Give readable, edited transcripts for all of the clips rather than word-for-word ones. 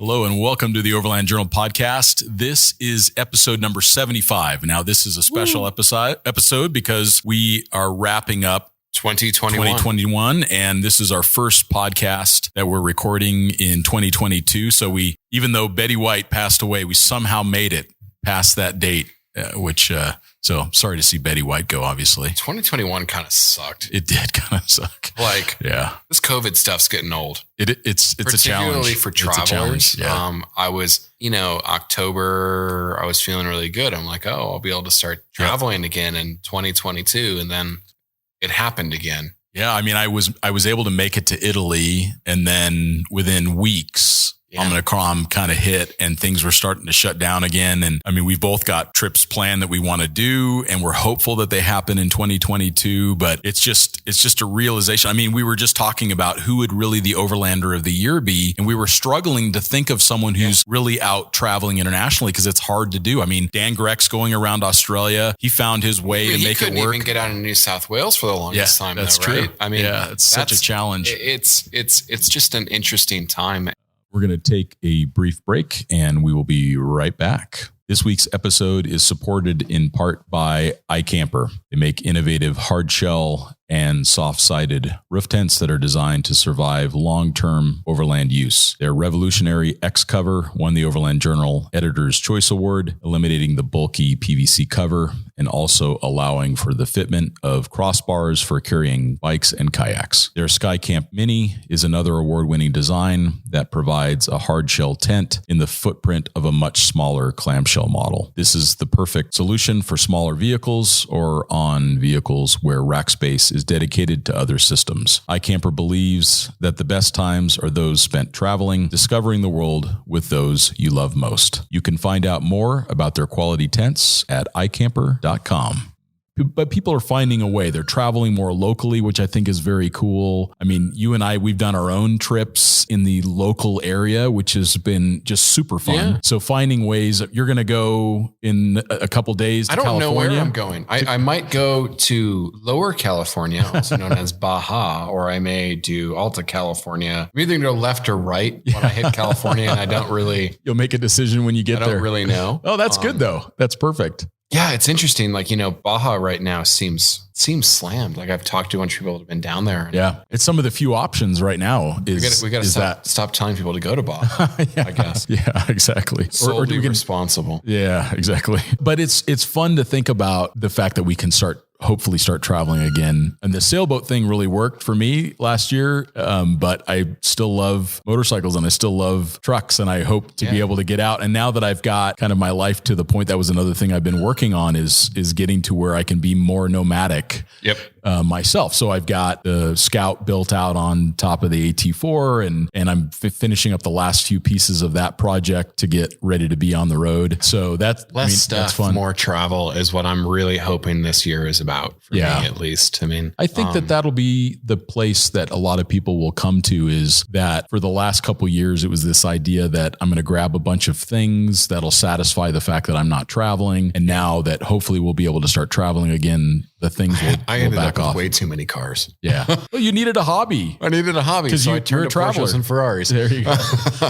Hello and welcome to the Overland Journal podcast. This is episode number 75. Now, this is a special episode because we are wrapping up 2021, and this is our first podcast that we're recording in 2022. So even though Betty White passed away, we somehow made it past that date, so sorry to see Betty White go, obviously. 2021 kind of sucked. It did kind of suck. This COVID stuff's getting old. It's a challenge. Particularly for travelers. I was, October, I was feeling really good. I'm like, I'll be able to start traveling again in 2022. And then it happened again. Yeah. I mean, I was able to make it to Italy, and then within weeks, Omicron kind of hit and things were starting to shut down again. And I mean, we've both got trips planned that we want to do, and we're hopeful that they happen in 2022, but it's just a realization. I mean, we were just talking about who would really the Overlander of the year be. And we were struggling to think of someone who's really out traveling internationally because it's hard to do. I mean, Dan Grex going around Australia, he found his way to make it work. He couldn't even get out of New South Wales for the longest time. That's true. Right? I mean, it's such a challenge. It's just an interesting time. We're going to take a brief break and we will be right back. This week's episode is supported in part by iCamper. They make innovative hard shell and soft-sided roof tents that are designed to survive long-term overland use. Their revolutionary X cover won the Overland Journal Editor's Choice Award, eliminating the bulky PVC cover and also allowing for the fitment of crossbars for carrying bikes and kayaks. Their SkyCamp Mini is another award-winning design that provides a hard shell tent in the footprint of a much smaller clamshell model. This is the perfect solution for smaller vehicles or on vehicles where rack space is dedicated to other systems. iCamper believes that the best times are those spent traveling, discovering the world with those you love most. You can find out more about their quality tents at iCamper.com. But people are finding a way. They're traveling more locally, which I think is very cool. I mean, you and I, we've done our own trips in the local area, which has been just super fun. Yeah. So finding ways, you're going to go in a couple days to California. I don't know where I'm going. I might go to Lower California, also known as Baja, or I may do Alta California. I'm either going to go left or right when I hit California, and I don't really... You'll make a decision when you get there. I don't really know. Oh, that's good though. That's perfect. Yeah, it's interesting. Baja right now seems slammed. Like I've talked to a bunch of people that have been down there. Yeah, it's some of the few options right now. We got to stop telling people to go to Baja. I guess. Yeah, exactly. Or do responsible. Yeah, exactly. But it's fun to think about the fact that we can hopefully start traveling again. And the sailboat thing really worked for me last year. But I still love motorcycles and I still love trucks, and I hope to be able to get out. And now that I've got kind of my life to the point, that was another thing I've been working on is getting to where I can be more nomadic. Myself. So I've got the Scout built out on top of the AT4 and I'm finishing up the last few pieces of that project to get ready to be on the road. So that's that's fun. More travel is what I'm really hoping this year is about for me, at least. I mean, I think that'll be the place that a lot of people will come to, is that for the last couple of years, it was this idea that I'm going to grab a bunch of things that'll satisfy the fact that I'm not traveling. And now that hopefully we'll be able to start traveling again, the things will back off. Way too many cars. Yeah. Well, you needed a hobby. I needed a hobby because you're a traveler. Porsches and Ferraris. There you go.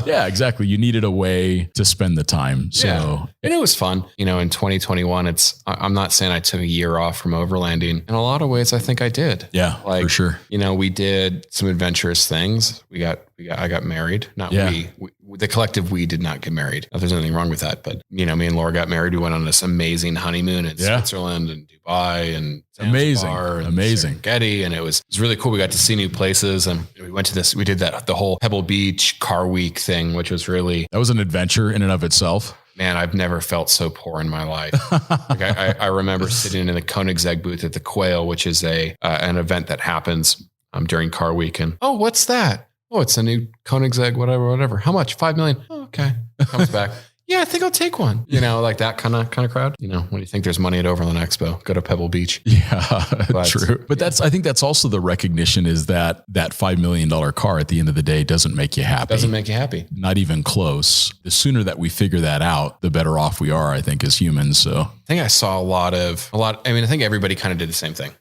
Yeah, exactly. You needed a way to spend the time. And it was fun. In 2021, I'm not saying I took a year off from overlanding. In a lot of ways, I think I did. Yeah, for sure. We did some adventurous things. I got married. The collective, we did not get married. Not there's anything wrong with that, but me and Laura got married. We went on this amazing honeymoon in Switzerland and Dubai and amazing, Serengeti, and it was really cool. We got to see new places, and we went to we did the whole Pebble Beach car week thing, which was that was an adventure in and of itself. Man, I've never felt so poor in my life. I remember sitting in the Koenigsegg booth at the Quail, which is an event that happens during car week, and what's that? Oh, it's a new Koenigsegg, whatever. How much? $5 million. Oh, okay. Comes back. Yeah, I think I'll take one. Like that kind of crowd. When you think there's money at Overland Expo, go to Pebble Beach. Yeah, true. But I think that's also the recognition, is that $5 million car at the end of the day doesn't make you happy. Doesn't make you happy. Not even close. The sooner that we figure that out, the better off we are, I think, as humans. So I think I saw I think everybody kind of did the same thing.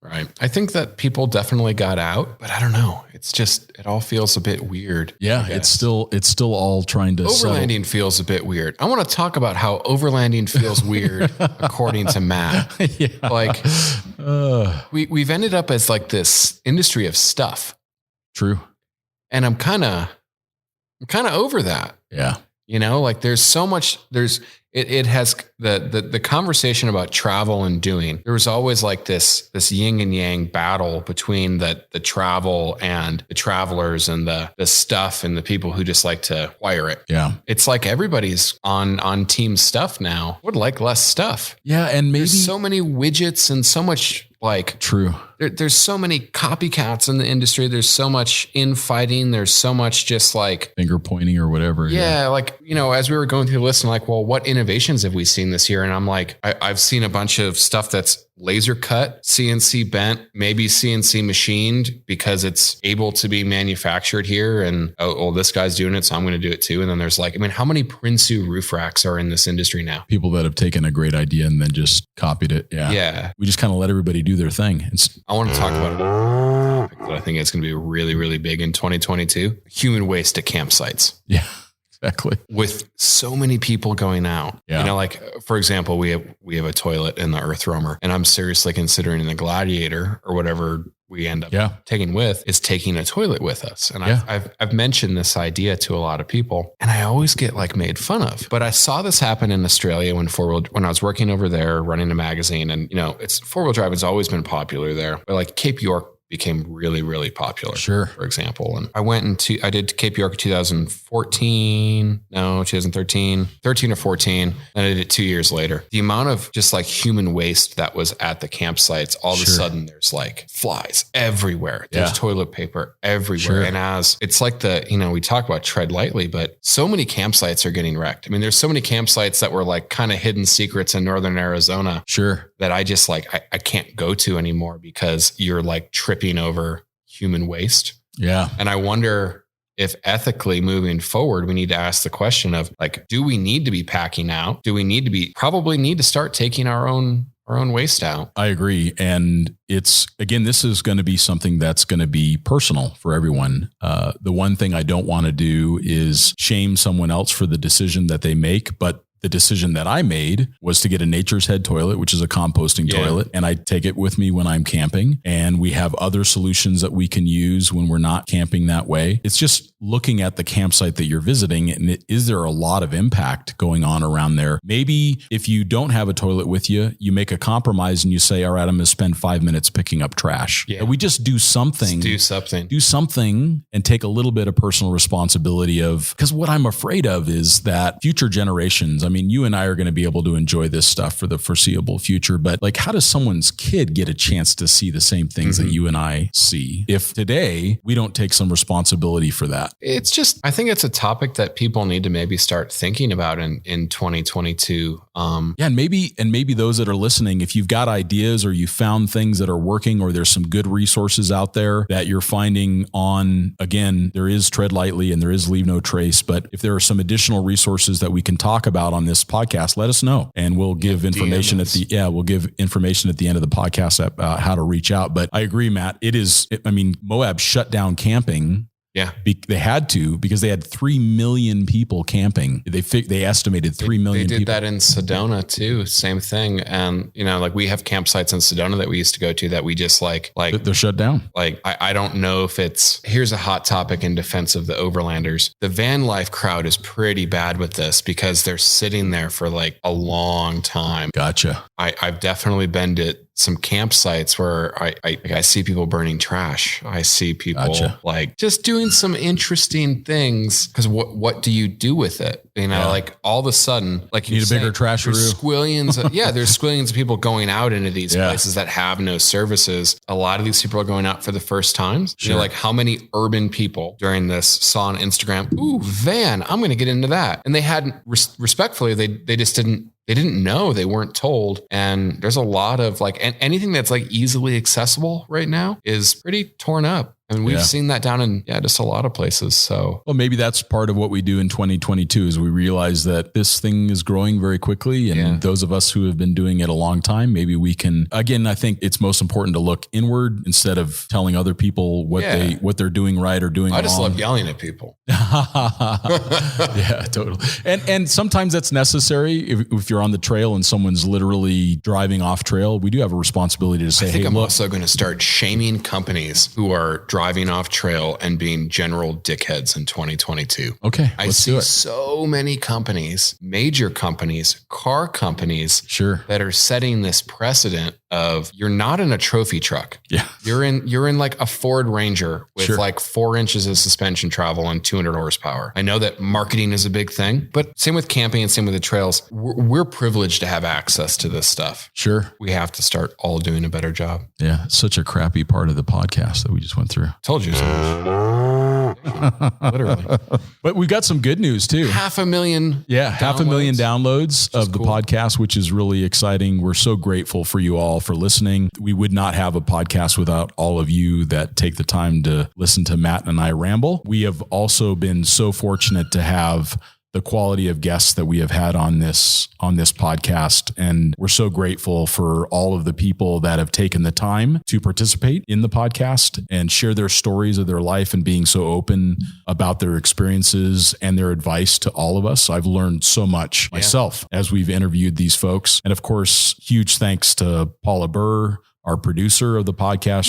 Right. I think that people definitely got out, but I don't know. It's just, it all feels a bit weird. Yeah. It's still all trying to overlanding feels a bit weird. I want to talk about how overlanding feels weird, according to Matt. Yeah. Like we've ended up as like this industry of stuff. True. And I'm kind of over that. Yeah. You know, like there's so much, it has the conversation about travel and doing. There was always like this yin and yang battle between the travel and the travelers and the stuff and the people who just like to wire it. Yeah. It's like everybody's on team stuff now. Would like less stuff. Yeah. And maybe there's so many widgets and so much like true. There's so many copycats in the industry. There's so much infighting. There's so much just like finger pointing or whatever. Yeah. Like, you know, as we were going through the list and like, well, what innovations have we seen this year? And I'm like, I've seen a bunch of stuff that's laser cut, CNC bent, maybe CNC machined because it's able to be manufactured here. And, oh, this guy's doing it, so I'm going to do it too. And then there's like, I mean, how many Prinsu roof racks are in this industry now? People that have taken a great idea and then just copied it. Yeah. Yeah. We just kind of let everybody do their thing. I want to talk about it. I think it's going to be really, really big in 2022. Human waste at campsites. Yeah. Exactly. With so many people going out, yeah. You know, like for example, we have a toilet in the Earth Roamer, and I'm seriously considering the Gladiator or whatever we end up taking with is taking a toilet with us. And I've mentioned this idea to a lot of people, and I always get like made fun of. But I saw this happen in Australia when I was working over there running a magazine, and you know, it's 4-wheel drive has always been popular there, but like Cape York became really, really popular. Sure. For example. And I did Cape York 13 or 14. And I did it 2 years later. The amount of just like human waste that was at the campsites, all of a sudden there's like flies everywhere. There's toilet paper everywhere. Sure. And as it's like we talk about tread lightly, but so many campsites are getting wrecked. I mean, there's so many campsites that were like kind of hidden secrets in Northern Arizona. Sure. That I just like, I can't go to anymore because you're like tripping over human waste. Yeah. And I wonder if ethically moving forward, we need to ask the question of like, do we need to be packing out? Do we need to start taking our own waste out? I agree. And this is going to be something that's going to be personal for everyone. The one thing I don't want to do is shame someone else for the decision that they make, but the decision that I made was to get a Nature's Head toilet, which is a composting toilet. And I take it with me when I'm camping. And we have other solutions that we can use when we're not camping that way. It's just looking at the campsite that you're visiting. And is there a lot of impact going on around there? Maybe if you don't have a toilet with you, you make a compromise and you say, all right, I'm going to spend 5 minutes picking up trash. Yeah. And we just do something. Do something and take a little bit of personal responsibility because what I'm afraid of is that future generations, I mean, you and I are going to be able to enjoy this stuff for the foreseeable future, but like, how does someone's kid get a chance to see the same things that you and I see if today we don't take some responsibility for that? It's just, I think it's a topic that people need to maybe start thinking about in 2022. And maybe those that are listening, if you've got ideas or you found things that are working, or there's some good resources out there that you're finding on, again, there is Tread Lightly and there is Leave No Trace, but if there are some additional resources that we can talk about on this podcast, let us know, and we'll give information we'll give information at the end of the podcast about how to reach out. But I agree, Matt. Moab shut down camping. Yeah, they had to because they had 3 million people camping. They estimated 3 million. They did that in Sedona too. Same thing. And like we have campsites in Sedona that we used to go to that we just like they're shut down. Like I don't know if here's a hot topic in defense of the overlanders. The van life crowd is pretty bad with this because they're sitting there for like a long time. Gotcha. I've definitely been to some campsites where I see people burning trash. I see people like just doing some interesting things. Because what do you do with it? Like all of a sudden, like you need a bigger trash room. There's squillions of people going out into these places that have no services. A lot of these people are going out for the first time. Sure. Like how many urban people during this saw on Instagram, ooh, van, I'm going to get into that. And they hadn't, respectfully, they just didn't. They didn't know, they weren't told. And there's a lot of like, and anything that's like easily accessible right now is pretty torn up. And we've seen that down in just a lot of places. So, well, maybe that's part of what we do in 2022 is we realize that this thing is growing very quickly. And those of us who have been doing it a long time, maybe we can, again, I think it's most important to look inward instead of telling other people what they're doing right or doing wrong. I just love yelling at people. Yeah, totally. And sometimes that's necessary. If you're on the trail and someone's literally driving off trail, we do have a responsibility to say, I'm also going to start shaming companies who are driving off trail and being general dickheads in 2022. Okay. I see so many companies, major companies, car companies that are setting this precedent of you're not in a trophy truck. Yeah. You're in like a Ford Ranger with like 4 inches of suspension travel and 200 horsepower. I know that marketing is a big thing, but same with camping and same with the trails. We're privileged to have access to this stuff. Sure. We have to start all doing a better job. Yeah. It's such a crappy part of the podcast that we just went through. Told you so. Literally. But we've got some good news too. 500,000. Yeah. 500,000 downloads of the podcast, which is really exciting. We're so grateful for you all for listening. We would not have a podcast without all of you that take the time to listen to Matt and I ramble. We have also been so fortunate to have the quality of guests that we have had on this podcast. And we're so grateful for all of the people that have taken the time to participate in the podcast and share their stories of their life and being so open about their experiences and their advice to all of us. I've learned so much myself as we've interviewed these folks. And of course, huge thanks to Paula Burr, our producer of the podcast.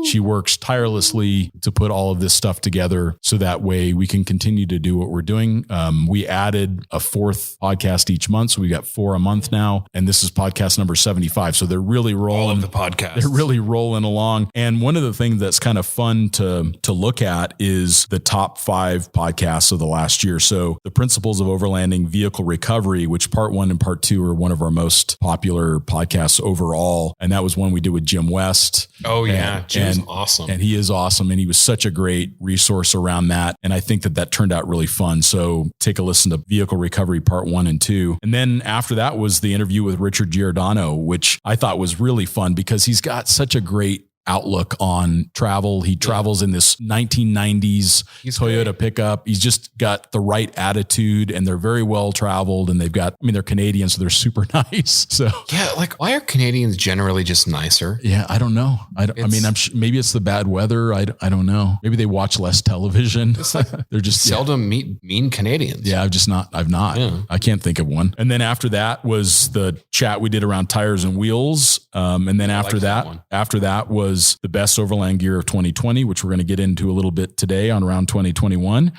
She works tirelessly to put all of this stuff together so that way we can continue to do what we're doing. We added a 4th podcast each month. So we got 4 a month now. And this is podcast number 75. So they're really rolling. All of the podcasts. They're really rolling along. And one of the things that's kind of fun to look at is the top 5 podcasts of the last year. So the Principles of Overlanding Vehicle Recovery, which part 1 and part 2 are one of our most popular podcasts overall. And that was one we did with Jim West. Oh yeah. Jim's awesome. And he is awesome. And he was such a great resource around that. And I think that turned out really fun. So take a listen to Vehicle Recovery part 1 and 2. And then after that was the interview with Richard Giordano, which I thought was really fun because he's got such a great outlook on travel. He travels in this 1990s Toyota pickup. He's just got the right attitude and they're very well traveled and they're Canadian, so they're super nice. So yeah, like why are Canadians generally just nicer? Yeah, I don't know. Maybe it's the bad weather. I don't know. Maybe they watch less television. It's like they're just seldom meet mean Canadians. Yeah, I've not. Yeah. I can't think of one. And then after that was the chat we did around tires and wheels. And then after that was the best overland gear of 2020, which we're going to get into a little bit today on around 2021.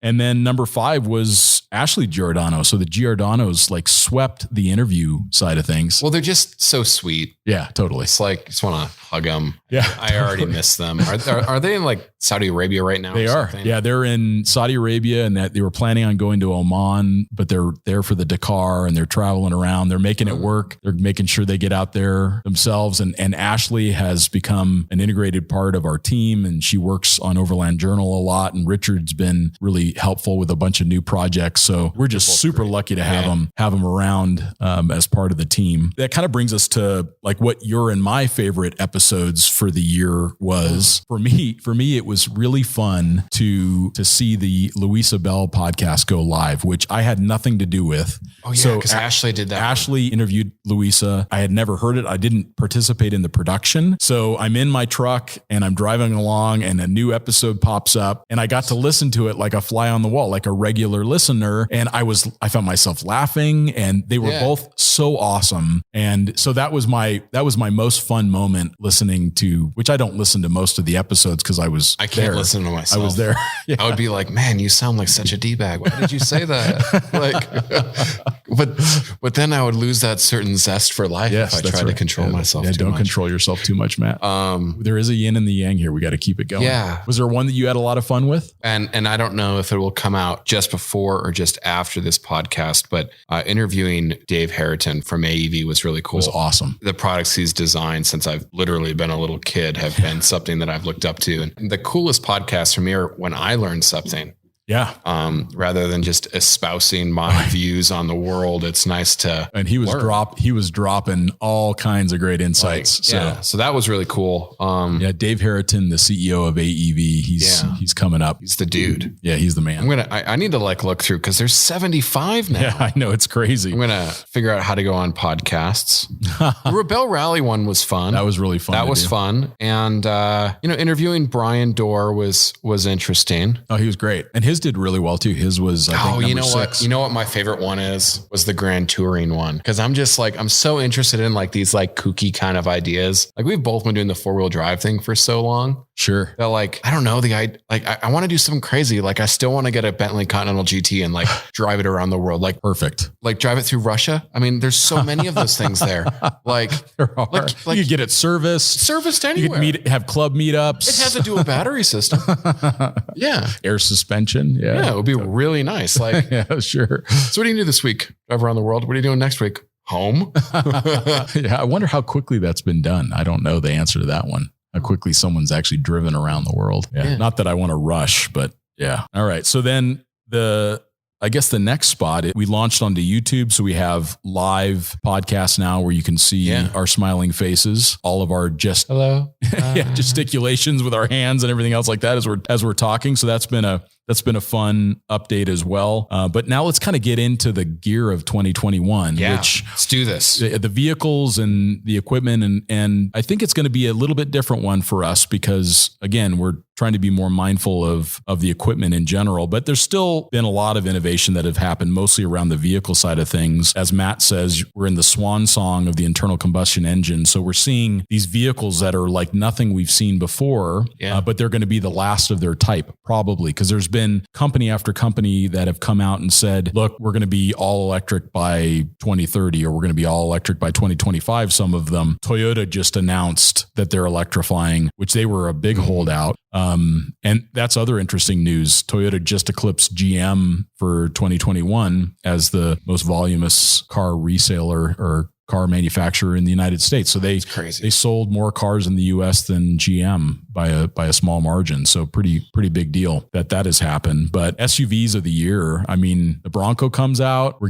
And then number 5 was Ashley Giordano. So the Giordanos like swept the interview side of things. Well, they're just so sweet. Yeah, totally. It's like, just want to hug them. Yeah. I already miss them. Are they in like Saudi Arabia right now? They are. Yeah. They're in Saudi Arabia and that they were planning on going to Oman, but they're there for the Dakar and they're traveling around. They're making it work. They're making sure they get out there themselves. And Ashley has become an integrated part of our team and she works on Overland Journal a lot. And Richard's been really helpful with a bunch of new projects. So we're just super lucky to have them around as part of the team. That kind of brings us to like what your and my favorite episodes for the year was. For me, it was really fun to see the Louisa Bell podcast go live, which I had nothing to do with. Oh yeah, because Ashley did that. Ashley interviewed Louisa. I had never heard it. I didn't participate in the production. So I'm in my truck and I'm driving along and a new episode pops up and I got to listen to it like a fly on the wall, like a regular listener. And I found myself laughing and they were both so awesome. And so that was my most fun moment listening to, which I don't listen to most of the episodes because I can't listen to myself. I was there. Yeah. I would be like, man, you sound like such a D-bag. Why did you say that? But then I would lose that certain zest for life if I tried to control myself. Yeah, don't control yourself too much, Matt. There is a yin and the yang here. We got to keep it going. Yeah. Was there one that you had a lot of fun with? And I don't know if it will come out just before or just after this podcast, but interviewing Dave Harriton from AEV was really cool. It was awesome. The products he's designed since I've literally been a little kid have been something that I've looked up to. And the coolest podcasts for me are when I learn something. Yeah. Rather than just espousing my views on the world. It's nice to, and he was learn. dropping all kinds of great insights. So that was really cool. Dave Harriton, the CEO of AEV, he's coming up. He's the dude. Yeah. He's the man. I need to look through, cause there's 75 now. Yeah, I know, it's crazy. I'm going to figure out how to go on podcasts. The Rebel Rally one was fun. That was really fun. That was fun. And, interviewing Brian Dorr was interesting. Oh, he was great. And his did really well too. His was, I think, number 6. You know what my favorite one was the Grand Touring one. Cause I'm just like, I'm so interested in like these like kooky kind of ideas. Like we've both been doing the 4-wheel drive thing for so long. Sure. That like, I don't know, I want to do something crazy. Like I still want to get a Bentley Continental GT and like drive it around the world. Like perfect. Like drive it through Russia. I mean, there's so many of those things there. Like, you could get it serviced anywhere. You could have club meetups. It has a dual battery system. Yeah. Air suspension. Yeah. It would be really nice. Like, yeah, sure. So what do you do this week? Drive around the world. What are you doing next week? Home. Yeah. I wonder how quickly that's been done. I don't know the answer to that one. How quickly someone's actually driven around the world. Yeah. Not that I want to rush, but yeah. All right. So then I guess the next spot, we launched onto YouTube. So we have live podcasts now where you can see our smiling faces, all of our gesticulations with our hands and everything else like that as we're talking. So that's been a fun update as well. But now let's kind of get into the gear of 2021, which let's do this. The vehicles and the equipment. And I think it's going to be a little bit different one for us because again, we're trying to be more mindful of the equipment in general, but there's still been a lot of innovation that have happened mostly around the vehicle side of things. As Matt says, we're in the swan song of the internal combustion engine. So we're seeing these vehicles that are like nothing we've seen before, but they're going to be the last of their type probably because there's been company after company that have come out and said, look, we're going to be all electric by 2030, or we're going to be all electric by 2025. Some of them, Toyota just announced that they're electrifying, which they were a big holdout. And that's other interesting news. Toyota just eclipsed GM for 2021 as the most voluminous car reseller or car manufacturer in the United States. So they sold more cars in the US than GM by a small margin. So pretty big deal that has happened. But SUVs of the year, I mean, the Bronco comes out. We're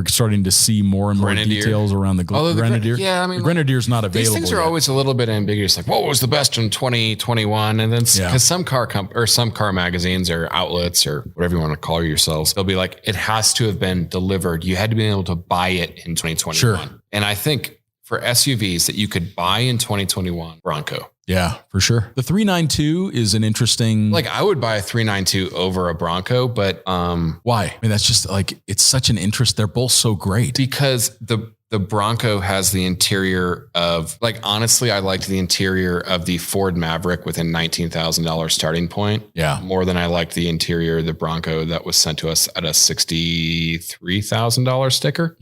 starting to see more and more details around the Grenadier. The Grenadier's not available. These things are always a little bit ambiguous. Like, what was the best in 2021? And then because some car magazines or outlets or whatever you want to call yourselves, they'll be like, it has to have been delivered. You had to be able to buy it in 2021. Sure. And I think for SUVs that you could buy in 2021, Bronco. Yeah, for sure. The 392 is an interesting... Like I would buy a 392 over a Bronco, but... Why? I mean, that's just like, it's such an interest. They're both so great. Because the Bronco has the interior of... Like, honestly, I liked the interior of the Ford Maverick with a $19,000 starting point. Yeah. More than I liked the interior of the Bronco that was sent to us at a $63,000 sticker.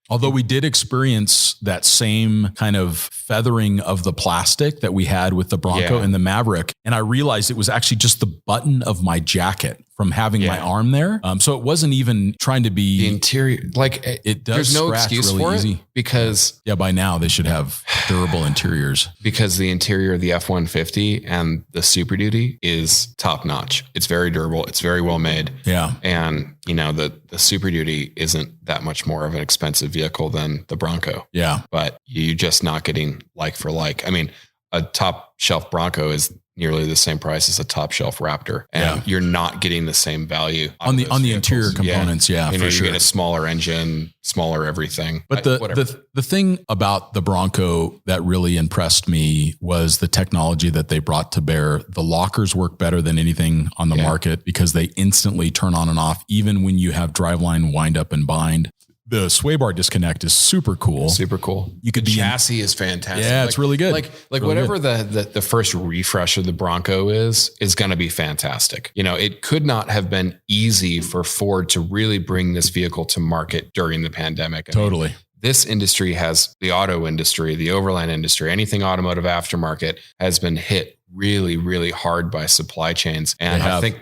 Although we did experience that same kind of feathering of the plastic that we had with the Bronco and the Maverick. And I realized it was actually just the button of my jacket from having my arm there. So it wasn't even trying to be... The interior, like it does. There's no excuse really for easy. It because... Yeah, by now they should have durable interiors. Because the interior of the F-150 and the Super Duty is top notch. It's very durable. It's very well made. Yeah. And the Super Duty isn't that much more of an expensive vehicle than the Bronco. Yeah. But you're just not getting like for like. I mean, a top shelf Bronco is nearly the same price as a top shelf Raptor, and you're not getting the same value on the interior components. Yeah, for sure. You get a smaller engine, smaller everything. But the thing about the Bronco that really impressed me was the technology that they brought to bear. The lockers work better than anything on the market because they instantly turn on and off, even when you have driveline wind up and bind. The sway bar disconnect is super cool. Super cool. You could the chassis is fantastic. Yeah, it's really good. Like really whatever good. the first refresh of the Bronco is going to be fantastic. It could not have been easy for Ford to really bring this vehicle to market during the pandemic. Totally. This industry the auto industry, the overland industry, anything automotive aftermarket has been hit really, really hard by supply chains. And I think,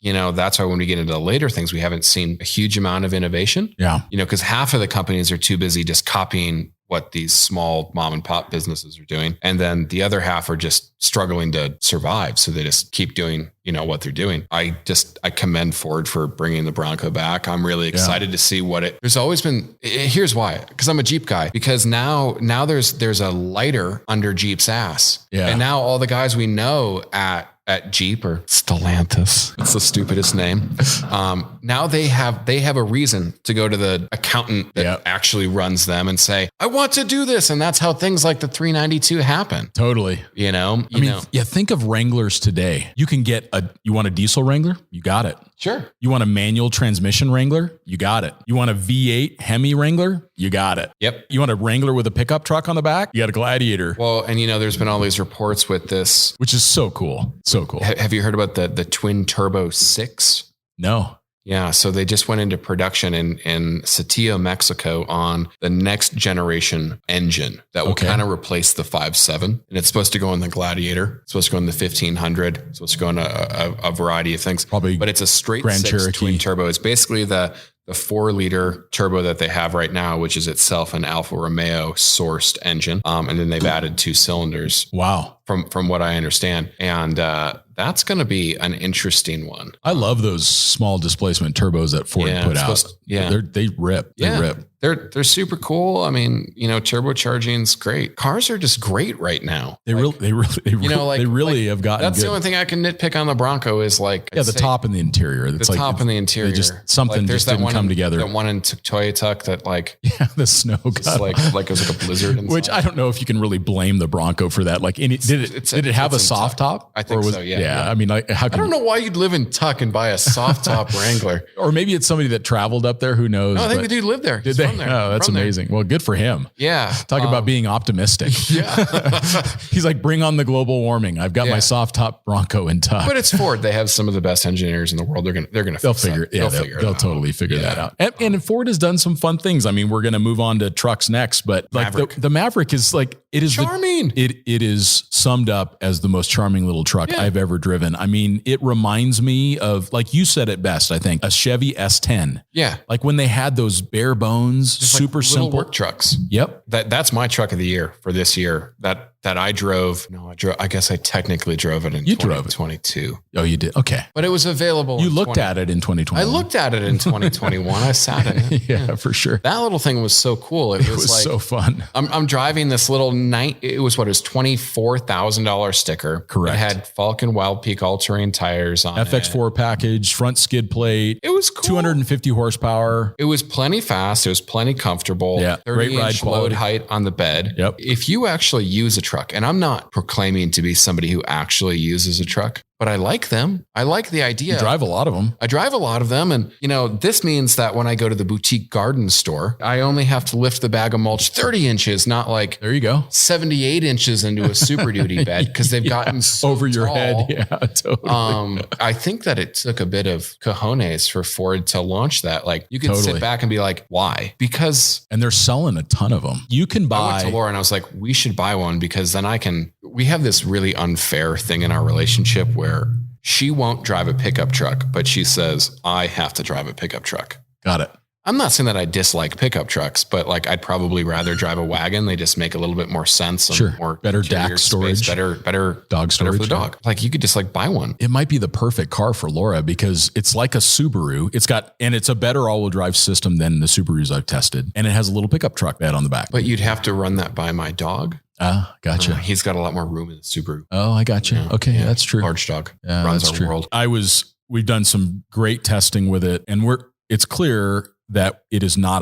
that's why when we get into the later things, we haven't seen a huge amount of innovation. Yeah. Because half of the companies are too busy just copying what these small mom and pop businesses are doing. And then the other half are just struggling to survive. So they just keep doing, what they're doing. I commend Ford for bringing the Bronco back. I'm really excited to see there's always been, here's why, because I'm a Jeep guy, because now there's a lighter under Jeep's ass. Yeah. And now all the guys we know at Jeep or Stellantis, it's the stupidest name. Now they have a reason to go to the accountant that actually runs them and say, I want to do this. And that's how things like the 392 happen. Totally. Think of Wranglers today. You can get you want a diesel Wrangler? You got it. Sure. You want a manual transmission Wrangler? You got it. You want a V8 Hemi Wrangler? You got it. Yep. You want a Wrangler with a pickup truck on the back? You got a Gladiator. Well, and there's been all these reports with this, which is so cool. So cool. Have you heard about the twin turbo 6? No. Yeah. So they just went into production in Saltillo, Mexico on the next generation engine that will kind of replace the 5.7. And it's supposed to go in the Gladiator. It's supposed to go in the 1500. It's supposed to go in a variety of things. Probably, but it's a straight Grand 6 Cherokee twin turbo. It's basically the 4-liter turbo that they have right now, which is itself an Alfa Romeo sourced engine. And then they've added 2 cylinders. Wow. From what I understand. And that's going to be an interesting one. I love those small displacement turbos that Ford put out. They rip. They rip. They're super cool. I mean, turbocharging's great. Cars are just great right now. They really have gotten. That's good. the only thing I can nitpick on the Bronco is the top and the interior. The top and the interior. Something just didn't come together. That one in Toyota that the snow got like it was like a blizzard. Inside. Which I don't know if you can really blame the Bronco for that. Did it have a soft top? I think so. Yeah. I mean, how can I don't know why you'd live in Tuck and buy a soft top Wrangler, or maybe it's somebody that traveled up there. Who knows? No, I think the dude lived there. Did they? Oh, that's amazing. Well, good for him. Yeah. Talk about being optimistic. Yeah. He's like, bring on the global warming. I've got my soft top Bronco in Tuck. But it's Ford. They have some of the best engineers in the world. They'll figure totally figure that out. And Ford has done some fun things. I mean, we're going to move on to trucks next, but the Maverick is it is charming. It is summed up as the most charming little truck I've ever driven. I mean, it reminds me of, like you said it best, I think, a Chevy S10. Yeah. Like when they had those bare bones, just super simple work trucks. Yep. That's my truck of the year for this year. That I drove. No, I guess I technically drove it in 2022. Oh, you did? Okay. But it was available. You looked at it in 2021. I looked at it in 2021. I sat in it. Yeah, for sure. That little thing was so cool. It was so fun. I'm driving this little it was $24,000 sticker. Correct. It had Falcon Wild Peak all-terrain tires on FX4 package, front skid plate. It was cool. 250 horsepower. It was plenty fast. It was plenty comfortable. Yeah. 30-inch load height on the bed. Yep. If you actually use a truck, and I'm not proclaiming to be somebody who actually uses a truck, but I like them. I like the idea. You drive a lot of them. I drive a lot of them. And, this means that when I go to the boutique garden store, I only have to lift the bag of mulch 30 inches, not like there you go 78 inches into a Super Duty bed because they've gotten so over your tall. head. Yeah, totally. I think that it took a bit of cojones for Ford to launch that. Like you can sit back and be like, why? And they're selling a ton of them. You can buy. I went to Laura and I was like, we should buy one because then we have this really unfair thing in our relationship where she won't drive a pickup truck, but she says, I have to drive a pickup truck. Got it. I'm not saying that I dislike pickup trucks, but I'd probably rather drive a wagon. They just make a little bit more sense. Sure. More better DAC storage. Better dog storage. Better for the dog. You could just buy one. It might be the perfect car for Laura because it's like a Subaru. It's a better all-wheel drive system than the Subarus I've tested. And it has a little pickup truck bed on the back. But you'd have to run that by my dog. Gotcha. He's got a lot more room in the Subaru. Oh, I gotcha. Yeah. Okay. Yeah. That's true. Large dog runs our world. We've done some great testing with it and it's clear that it is not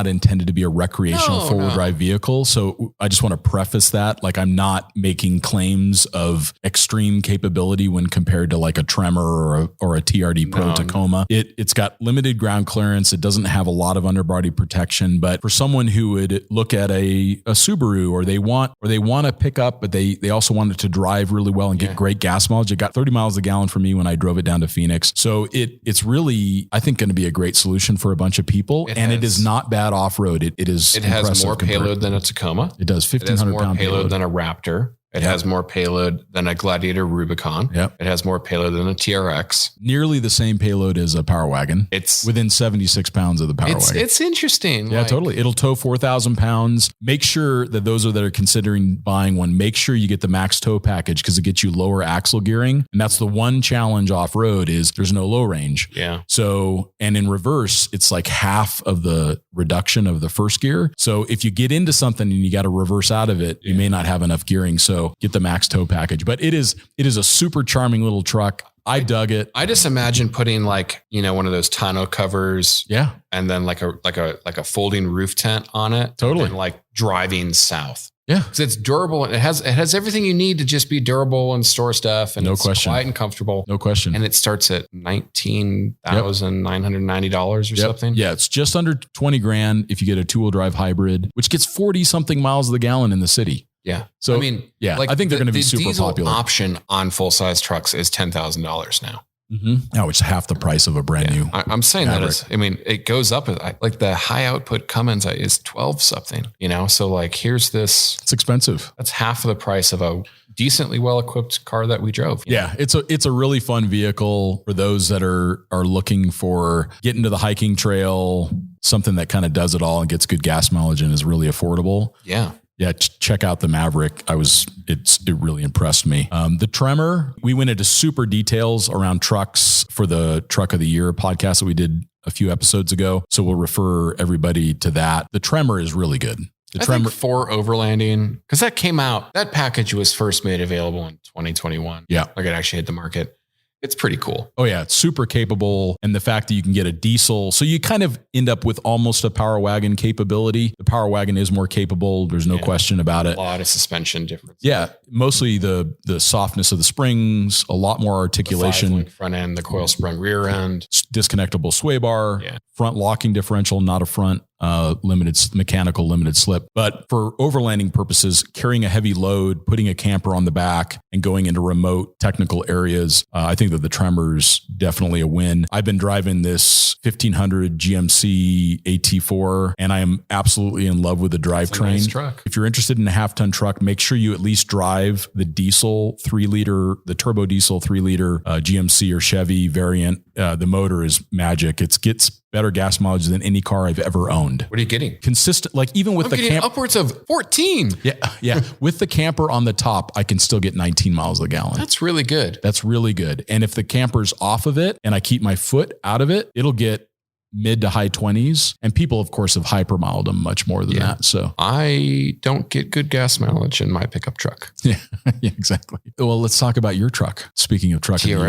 intended to be a recreational four-wheel drive vehicle. So I just want to preface that. I'm not making claims of extreme capability when compared to a Tremor or a TRD Pro Tacoma. It's got limited ground clearance. It doesn't have a lot of underbody protection, but for someone who would look at a Subaru or they want to pick up, but they also want it to drive really well and get great gas mileage. It got 30 miles a gallon for me when I drove it down to Phoenix. So it's really, I think, going to be a great solution for a bunch of people. It is not bad off-road. It has more payload than a Tacoma. It does 1,500 pound payload than a Raptor. It has more payload than a Gladiator Rubicon. Yep. It has more payload than a TRX. Nearly the same payload as a Power Wagon. It's within 76 pounds of the Power Wagon. It's interesting. Yeah, totally. It'll tow 4,000 pounds. Make sure that those that are considering buying one, make sure you get the max tow package because it gets you lower axle gearing. And that's the one challenge off-road is there's no low range. Yeah. So, and in reverse, it's like half of the reduction of the first gear. So if you get into something and you got to reverse out of it, you may not have enough gearing. So get the max tow package. But it is a super charming little truck. I dug it. I just imagine putting like, one of those tonneau covers. Yeah. And then like a folding roof tent on it. Totally. And like driving south. Yeah. Because it's durable and it has everything you need to just be durable and store stuff. And it's quiet and comfortable. No question. And it starts at $19,990 or something. Yeah. It's just under 20 grand if you get a 2-wheel drive hybrid, which gets 40 something miles to the gallon in the city. Yeah. So I mean, like I think they're going to be super diesel popular. Option on full size trucks is $10,000 now. Mm-hmm. Now it's half the price of a brand new. I'm saying Maverick. it goes up. Like the high output Cummins is 12 something, So like, here's this. It's expensive. That's half of the price of a decently well equipped car that we drove. Yeah. It's a really fun vehicle for those that are looking for getting to the hiking trail, something that kind of does it all and gets good gas mileage and is really affordable. Yeah. Yeah, check out the Maverick. It really impressed me. The Tremor, we went into super details around trucks for the Truck of the Year podcast that we did a few episodes ago. So we'll refer everybody to that. The Tremor is really good. The Tremor think for overlanding, because that package was first made available in 2021. Yeah. Like it actually hit the market. It's pretty cool. Oh yeah, it's super capable. And the fact that you can get a diesel, so you kind of end up with almost a Power Wagon capability. The Power Wagon is more capable. There's no question about it. A lot of suspension difference. Yeah, mostly the softness of the springs, a lot more articulation. The 5-link front end, the coil sprung rear end. Disconnectable sway bar, front locking differential, not a front mechanical limited slip. But for overlanding purposes, carrying a heavy load, putting a camper on the back and going into remote technical areas, I think that the Tremor's definitely a win. I've been driving this 1500 GMC AT4 and I am absolutely in love with the drivetrain. Nice truck. If you're interested in a half-ton truck, make sure you at least drive the diesel 3-liter, the turbo diesel 3-liter GMC or Chevy variant. The motor is magic. It gets better gas mileage than any car I've ever owned. What are you getting? Consistent, like even with upwards of 14. Yeah. With the camper on the top, I can still get 19 miles a gallon. That's really good. That's really good. And if the camper's off of it and I keep my foot out of it, it'll get mid to high 20s. And people, of course, have hypermiled them much more than that. So I don't get good gas mileage in my pickup truck. Yeah, exactly. Well, let's talk about your truck. Speaking of truck TRX. Of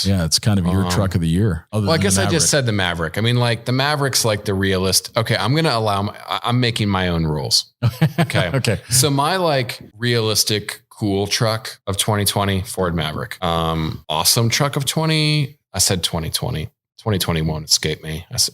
the year. Yeah, it's kind of your truck of the year. Well, I guess I just said the Maverick. I mean, like the Maverick's like the realist. Okay, I'm making my own rules. Okay. Okay. So my like realistic cool truck of 2020 Ford Maverick. Awesome truck of 2020 escaped me. I said,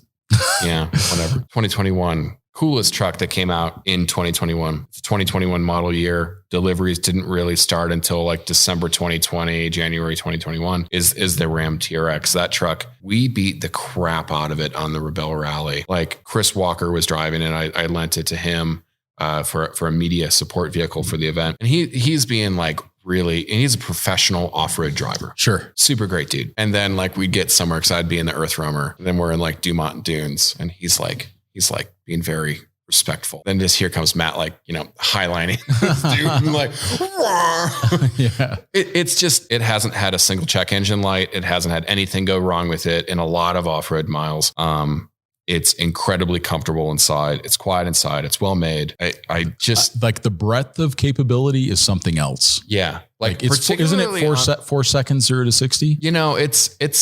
yeah, whatever. 2021, coolest truck that came out in 2021. It's a 2021 model year. Deliveries didn't really start until like December 2020, January 2021 is the Ram TRX. That truck, we beat the crap out of it on the Rebel Rally. Like Chris Walker was driving it. I lent it to him for a media support vehicle for the event. And he's being like, really, and he's a professional off-road driver. Sure. Super great dude. And then like we'd get somewhere because I'd be in the Earth Roamer. And then we're in like Dumont Dunes. And he's like being very respectful. Then just here comes Matt, like, highlining this dude and like, yeah. It hasn't had a single check engine light. It hasn't had anything go wrong with it in a lot of off-road miles. It's incredibly comfortable inside. It's quiet inside. It's well made. I just like the breadth of capability is something else. Yeah. Like it's, isn't it 4 seconds 0 to 60? It's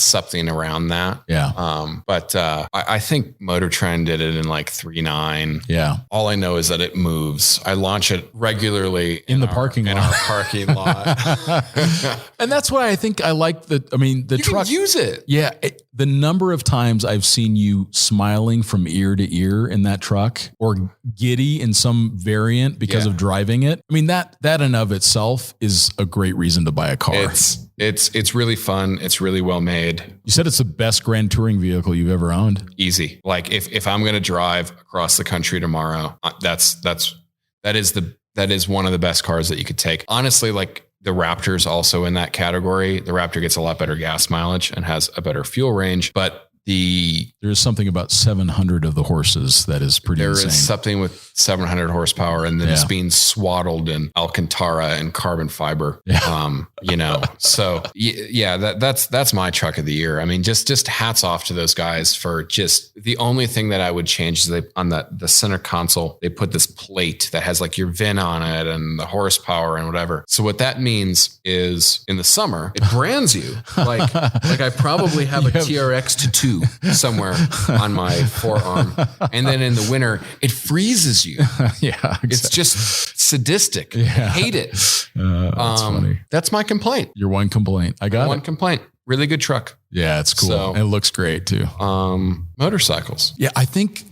something around that. Yeah. But I think Motor Trend did it in like 3.9. Yeah. All I know is that it moves. I launch it regularly in our parking lot. And that's why I think I like the truck. Can use it. Yeah. The number of times I've seen you smiling from ear to ear in that truck or giddy in some variant because of driving it. I mean, that in of itself is a great reason to buy a car. It's really fun. It's really well made. You said it's the best Grand Touring vehicle you've ever owned. Easy. Like if I'm going to drive across the country tomorrow, that is the that is one of the best cars that you could take. Honestly, like the Raptor's also in that category. The Raptor gets a lot better gas mileage and has a better fuel range, but there's something about 700 of the horses that is pretty insane. There is something with 700 horsepower and then it's being swaddled in Alcantara and carbon fiber. So that's my truck of the year. I mean, just hats off to those guys for just the only thing that I would change is on the center console, they put this plate that has like your VIN on it and the horsepower and whatever. So what that means is in the summer, it brands you like I probably have a TRX 2 somewhere on my forearm. And then in the winter, it freezes you. Exactly. It's just sadistic. I hate it. That's funny. That's my complaint. Your one complaint. I got one complaint. Really good truck. Yeah, it's cool. So, it looks great too. Motorcycles. Yeah, I think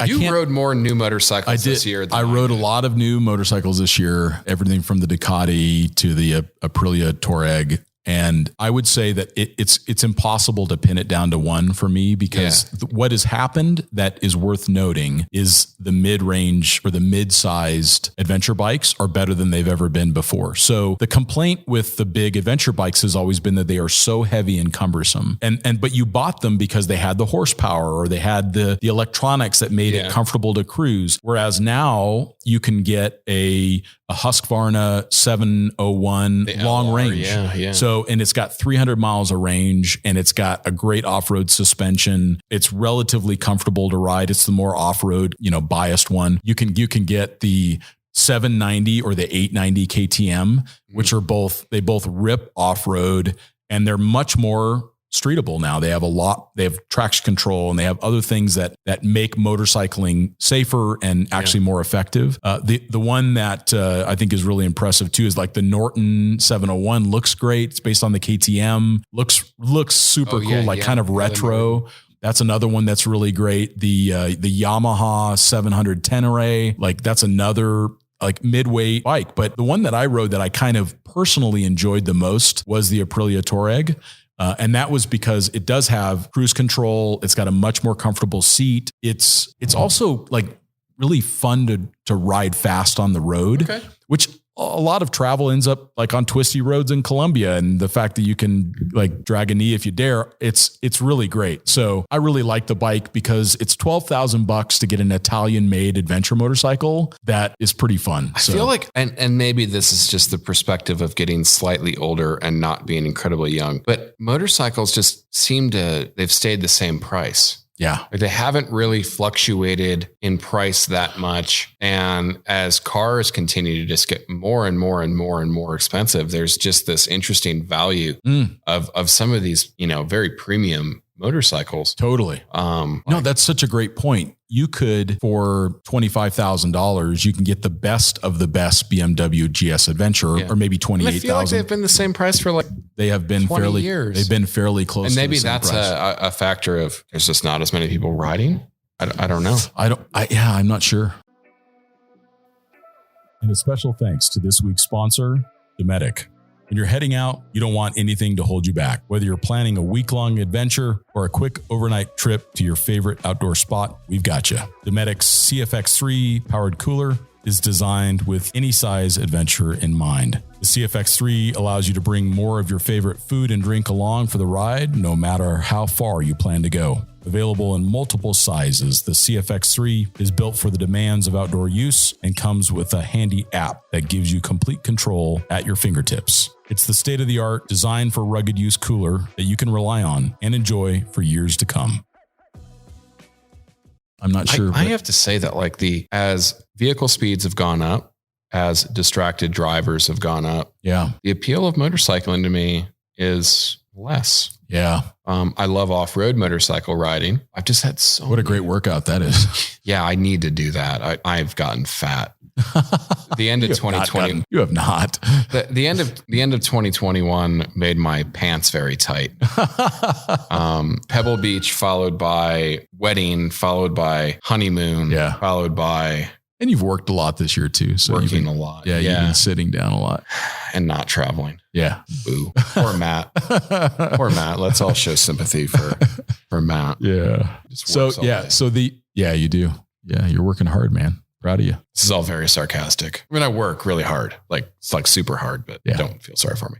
you rode more new motorcycles this year. I rode a lot of new motorcycles this year. Everything from the Ducati to the Aprilia Touareg. And I would say that it's impossible to pin it down to one for me because what has happened that is worth noting is the mid-range or the mid-sized adventure bikes are better than they've ever been before. So the complaint with the big adventure bikes has always been that they are so heavy and cumbersome. But you bought them because they had the horsepower or they had the electronics that made it comfortable to cruise. Whereas now you can get a Husqvarna 701 long range. So, and it's got 300 miles of range and it's got a great off-road suspension. It's relatively comfortable to ride. It's the more off-road, biased one. You can get the 790 or the 890 KTM, which are they both rip off-road and they're much more streetable now. They have traction control and they have other things that make motorcycling safer and actually more effective. The one that I think is really impressive too is like the Norton 701 looks great. It's based on the KTM, looks super cool, kind of retro. That's another one that's really great. The Yamaha 700 Tenere, like that's another like midweight bike. But the one that I rode that I kind of personally enjoyed the most was the Aprilia Touareg. And that was because it does have cruise control. It's got a much more comfortable seat. It's also like really fun to ride fast on the road, which a lot of travel ends up like on twisty roads in Colombia. And the fact that you can like drag a knee if you dare, it's really great. So I really like the bike because it's $12,000 to get an Italian made adventure motorcycle. That is pretty fun. I feel like, and maybe this is just the perspective of getting slightly older and not being incredibly young, but motorcycles just they've stayed the same price. Yeah. They haven't really fluctuated in price that much. And as cars continue to just get more and more and more and more expensive, there's just this interesting value of some of these, very premium motorcycles. Totally. No, that's such a great point. You could, for $25,000, you can get the best of the best BMW GS Adventure, or maybe $28,000. I feel like they've been the same price for like they have been 20 years. They've been fairly close. And maybe to the that's same price. a factor of there's just not as many people riding. I don't know. I'm not sure. And a special thanks to this week's sponsor, Dometic. When you're heading out, you don't want anything to hold you back. Whether you're planning a week-long adventure or a quick overnight trip to your favorite outdoor spot, we've got you. Dometic's CFX3 powered cooler is designed with any size adventure in mind. The CFX3 allows you to bring more of your favorite food and drink along for the ride, no matter how far you plan to go. Available in multiple sizes, the CFX3 is built for the demands of outdoor use and comes with a handy app that gives you complete control at your fingertips. It's the state-of-the-art, designed for rugged use cooler that you can rely on and enjoy for years to come. I'm not sure. I have to say that as vehicle speeds have gone up, as distracted drivers have gone up, the appeal of motorcycling to me is less. Yeah. I love off-road motorcycle riding. I've just had what a great workout that is. Yeah, I need to do that. I've gotten fat. The end of 2020. You have not. The end of 2021 made my pants very tight. Pebble Beach, followed by wedding, followed by honeymoon, followed by. And you've worked a lot this year too. So working a lot. Yeah, you've been sitting down a lot. And not traveling. Yeah. Boo. Poor Matt. Poor Matt. Let's all show sympathy for Matt. Yeah. So you do. Yeah, you're working hard, man. Proud of you. This is all very sarcastic. I mean, I work really hard, like it's like super hard, but don't feel sorry for me.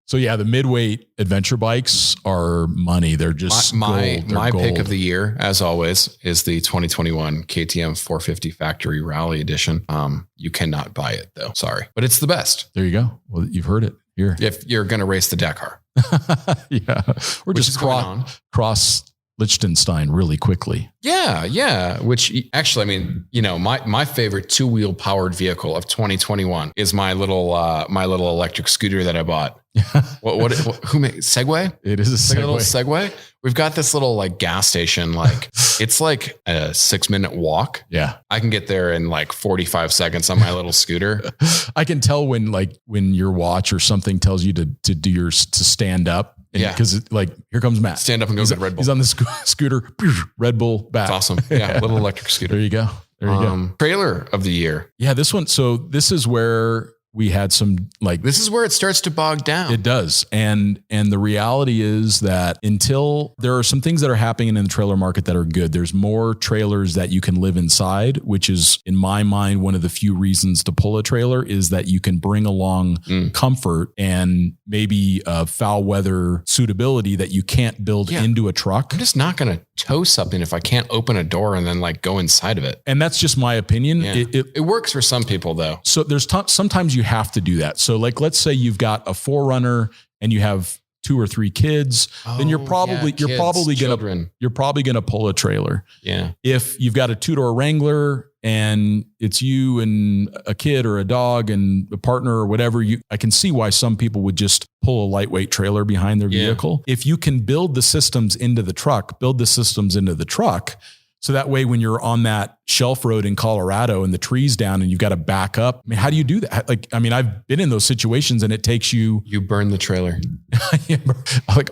So yeah, the midweight adventure bikes are money. They're just my gold. pick of the year, as always, is the 2021 KTM 450 Factory Rally Edition. You cannot buy it though. Sorry, but it's the best. There you go. Well, you've heard it here. If you're going to race the Dakar, yeah, or just cross Liechtenstein really quickly. Yeah. Which actually, I mean, my favorite 2-wheel powered vehicle of 2021 is my little electric scooter that I bought. Who made Segway? It is a Segway. Like a little Segway. We've got this little like gas station. Like it's like a 6-minute walk. Yeah. I can get there in like 45 seconds on my little scooter. I can tell when your watch or something tells you to stand up. Because here comes Matt. Stand up and go get Red Bull. He's on the scooter, Red Bull back. That's awesome. Yeah. Little electric scooter. There you go. Trailer of the year. Yeah. This one. So this is where we had some this is where it starts to bog down. It does. And the reality is that until there are some things that are happening in the trailer market that are good, there's more trailers that you can live inside, which is in my mind, one of the few reasons to pull a trailer is that you can bring along comfort and maybe foul weather suitability that you can't build into a truck. I'm just not going to tow something if I can't open a door and then go inside of it. And that's just my opinion. Yeah. It works for some people though. So there's sometimes you have to do that. So let's say you've got a 4Runner and you have 2 or 3 kids, then you're probably going to pull a trailer. Yeah. If you've got a 2-door Wrangler and it's you and a kid or a dog and a partner or whatever, I can see why some people would just pull a lightweight trailer behind their vehicle. If you can build the systems into the truck, so that way, when you're on that shelf road in Colorado and the tree's down and you've got to back up, I mean, how do you do that? I've been in those situations and it takes you burn the trailer,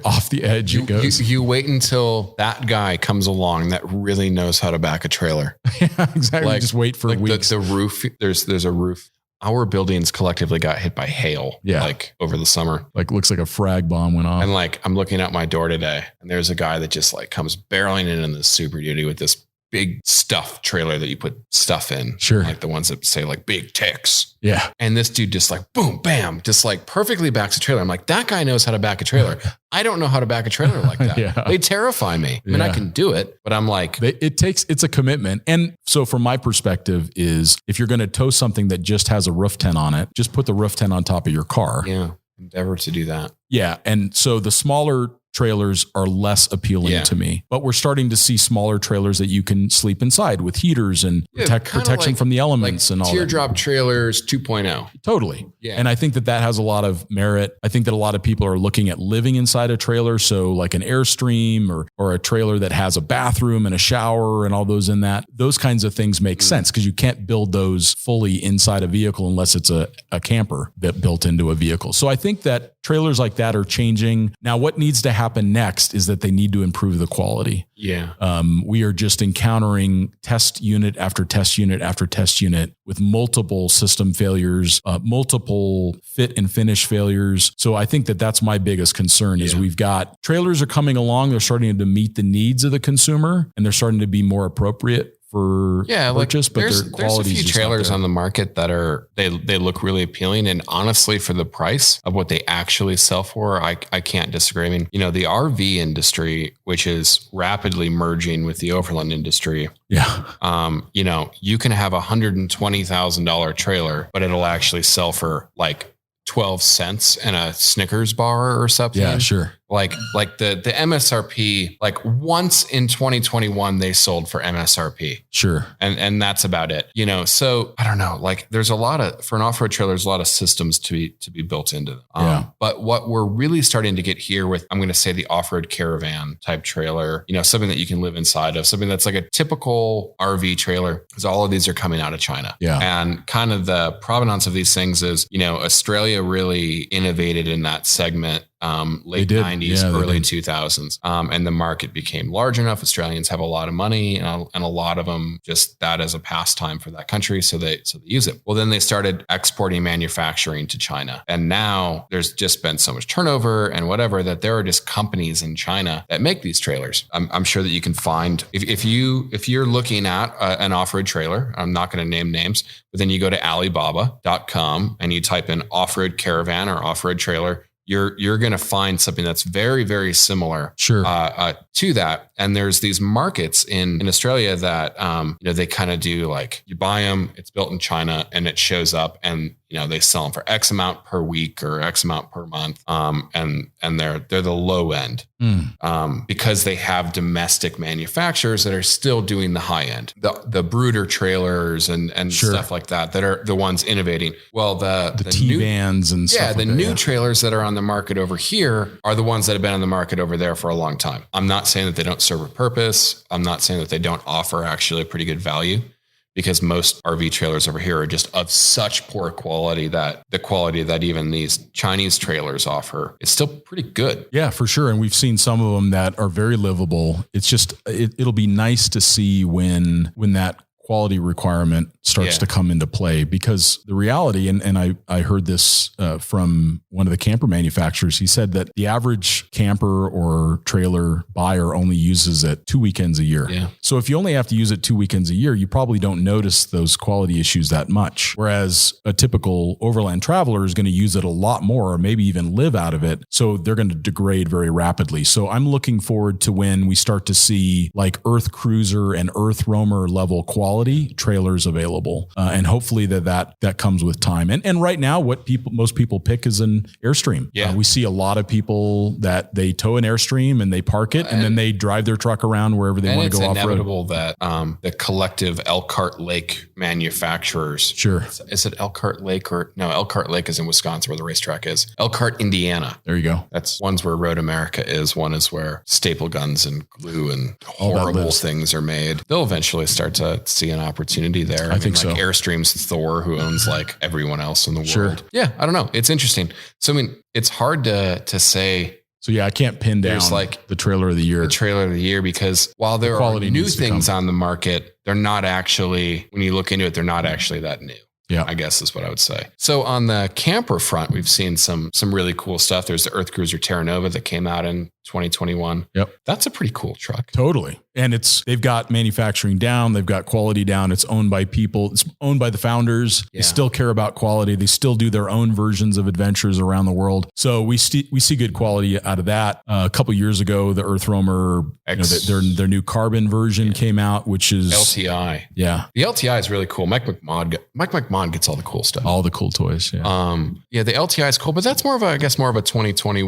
off the edge. It goes. You wait until that guy comes along that really knows how to back a trailer. Yeah, exactly. Just wait for weeks. The roof. There's a roof. Our buildings collectively got hit by hail. Over the summer. Looks like a frag bomb went off. And I'm looking out my door today and there's a guy that just comes barreling in the Super Duty with this big stuff trailer that you put stuff in. Sure. Like the ones that say big ticks. Yeah. And this dude just boom, bam, just perfectly backs a trailer. I'm like, that guy knows how to back a trailer. I don't know how to back a trailer like that. Yeah. They terrify me. I mean, I can do it, but I'm like, it's a commitment. And so from my perspective is if you're going to tow something that just has a roof tent on it, just put the roof tent on top of your car. Yeah. Endeavor to do that. Yeah. And so the smaller trailers are less appealing to me, but we're starting to see smaller trailers that you can sleep inside with heaters and protection from the elements and all that. Teardrop trailers 2.0. Totally. Yeah. And I think that has a lot of merit. I think that a lot of people are looking at living inside a trailer. So like an Airstream or a trailer that has a bathroom and a shower and all those in that, those kinds of things make sense because you can't build those fully inside a vehicle unless it's a camper that built into a vehicle. So I think that trailers like that are changing. Now, what needs to happen next is that they need to improve the quality. Yeah. We are just encountering test unit after test unit after test unit with multiple system failures, multiple fit and finish failures. So I think that that's my biggest concern is we've got trailers are coming along. They're starting to meet the needs of the consumer and they're starting to be more appropriate for purchase, but their quality. There's a few trailers on the market that they look really appealing, and honestly, for the price of what they actually sell for, I can't disagree. I mean, the RV industry, which is rapidly merging with the overland industry. Yeah. You can have $120,000 trailer, but it'll actually sell for 12 cents in a Snickers bar or something. Yeah, sure. Like the MSRP, once in 2021, they sold for MSRP. Sure. And that's about it. So I don't know, there's a lot of, for an off-road trailer, there's a lot of systems to be built into them. But what we're really starting to get here with, I'm going to say the off-road caravan type trailer, something that you can live inside of, something that's like a typical RV trailer, because all of these are coming out of China. Yeah. And kind of the provenance of these things is, Australia really innovated in that segment late 90s, early 2000s. And the market became large enough. Australians have a lot of money and a lot of them just that as a pastime for that country. So they use it. Well, then they started exporting manufacturing to China. And now there's just been so much turnover and whatever that there are just companies in China that make these trailers. I'm sure that you can find, if you're looking at an off-road trailer, I'm not going to name names, but then you go to Alibaba.com and you type in off-road caravan or off-road trailer, you're going to find something that's very, very similar to that. And there's these markets in Australia that, they kind of do like you buy them, it's built in China and it shows up and, they sell them for X amount per week or X amount per month. And they're the low end because they have domestic manufacturers that are still doing the high end, the brooder trailers and stuff like that are the ones innovating. Well, the T-vans and stuff. The new trailers that are on the market over here are the ones that have been on the market over there for a long time. I'm not saying that they don't serve a purpose. I'm not saying that they don't offer actually a pretty good value, because most RV trailers over here are just of such poor quality that the quality that even these Chinese trailers offer is still pretty good. Yeah, for sure. And we've seen some of them that are very livable. It's just, it'll be nice to see when that quality requirement starts to come into play, because the reality, and I heard this from one of the camper manufacturers. He said that the average camper or trailer buyer only uses it 2 weekends a year. Yeah. So if you only have to use it 2 weekends a year, you probably don't notice those quality issues that much. Whereas a typical overland traveler is going to use it a lot more, or maybe even live out of it. So they're going to degrade very rapidly. So I'm looking forward to when we start to see like Earth Cruiser and Earth Roamer level quality trailers available. And hopefully that comes with time. And right now, what most people pick is an Airstream. Yeah. We see a lot of people that they tow an Airstream and they park it and then they drive their truck around wherever they want to go off road. It's inevitable that the collective Elkhart Lake manufacturers. Sure. Is it Elkhart Lake no, Elkhart Lake is in Wisconsin where the racetrack is. Elkhart, Indiana. There you go. That's one's where Road America is. One is where staple guns and glue and horrible things are made. They'll eventually start to see an opportunity there. I think so. Airstream's Thor, who owns like everyone else in the world. Sure. Yeah, I don't know. It's interesting. So, I mean, it's hard to say. So yeah, I can't pin down like the trailer of the year. The trailer of the year, because while there are new things on the market, they're not actually, when you look into it, they're not actually that new. Yeah, I guess is what I would say. So on the camper front, we've seen some really cool stuff. There's the Earth Cruiser Terra Nova that came out in 2021. Yep. That's a pretty cool truck. Totally. And they've got manufacturing down. They've got quality down. It's owned by people. It's owned by the founders. Yeah. They still care about quality. They still do their own versions of adventures around the world. So we see good quality out of that. A couple of years ago, the Earth Roamer, their new carbon version came out, which is LTI. Yeah. The LTI is really cool. Mike McMahon gets all the cool stuff. All the cool toys. Yeah. The LTI is cool, but that's more of a 2020,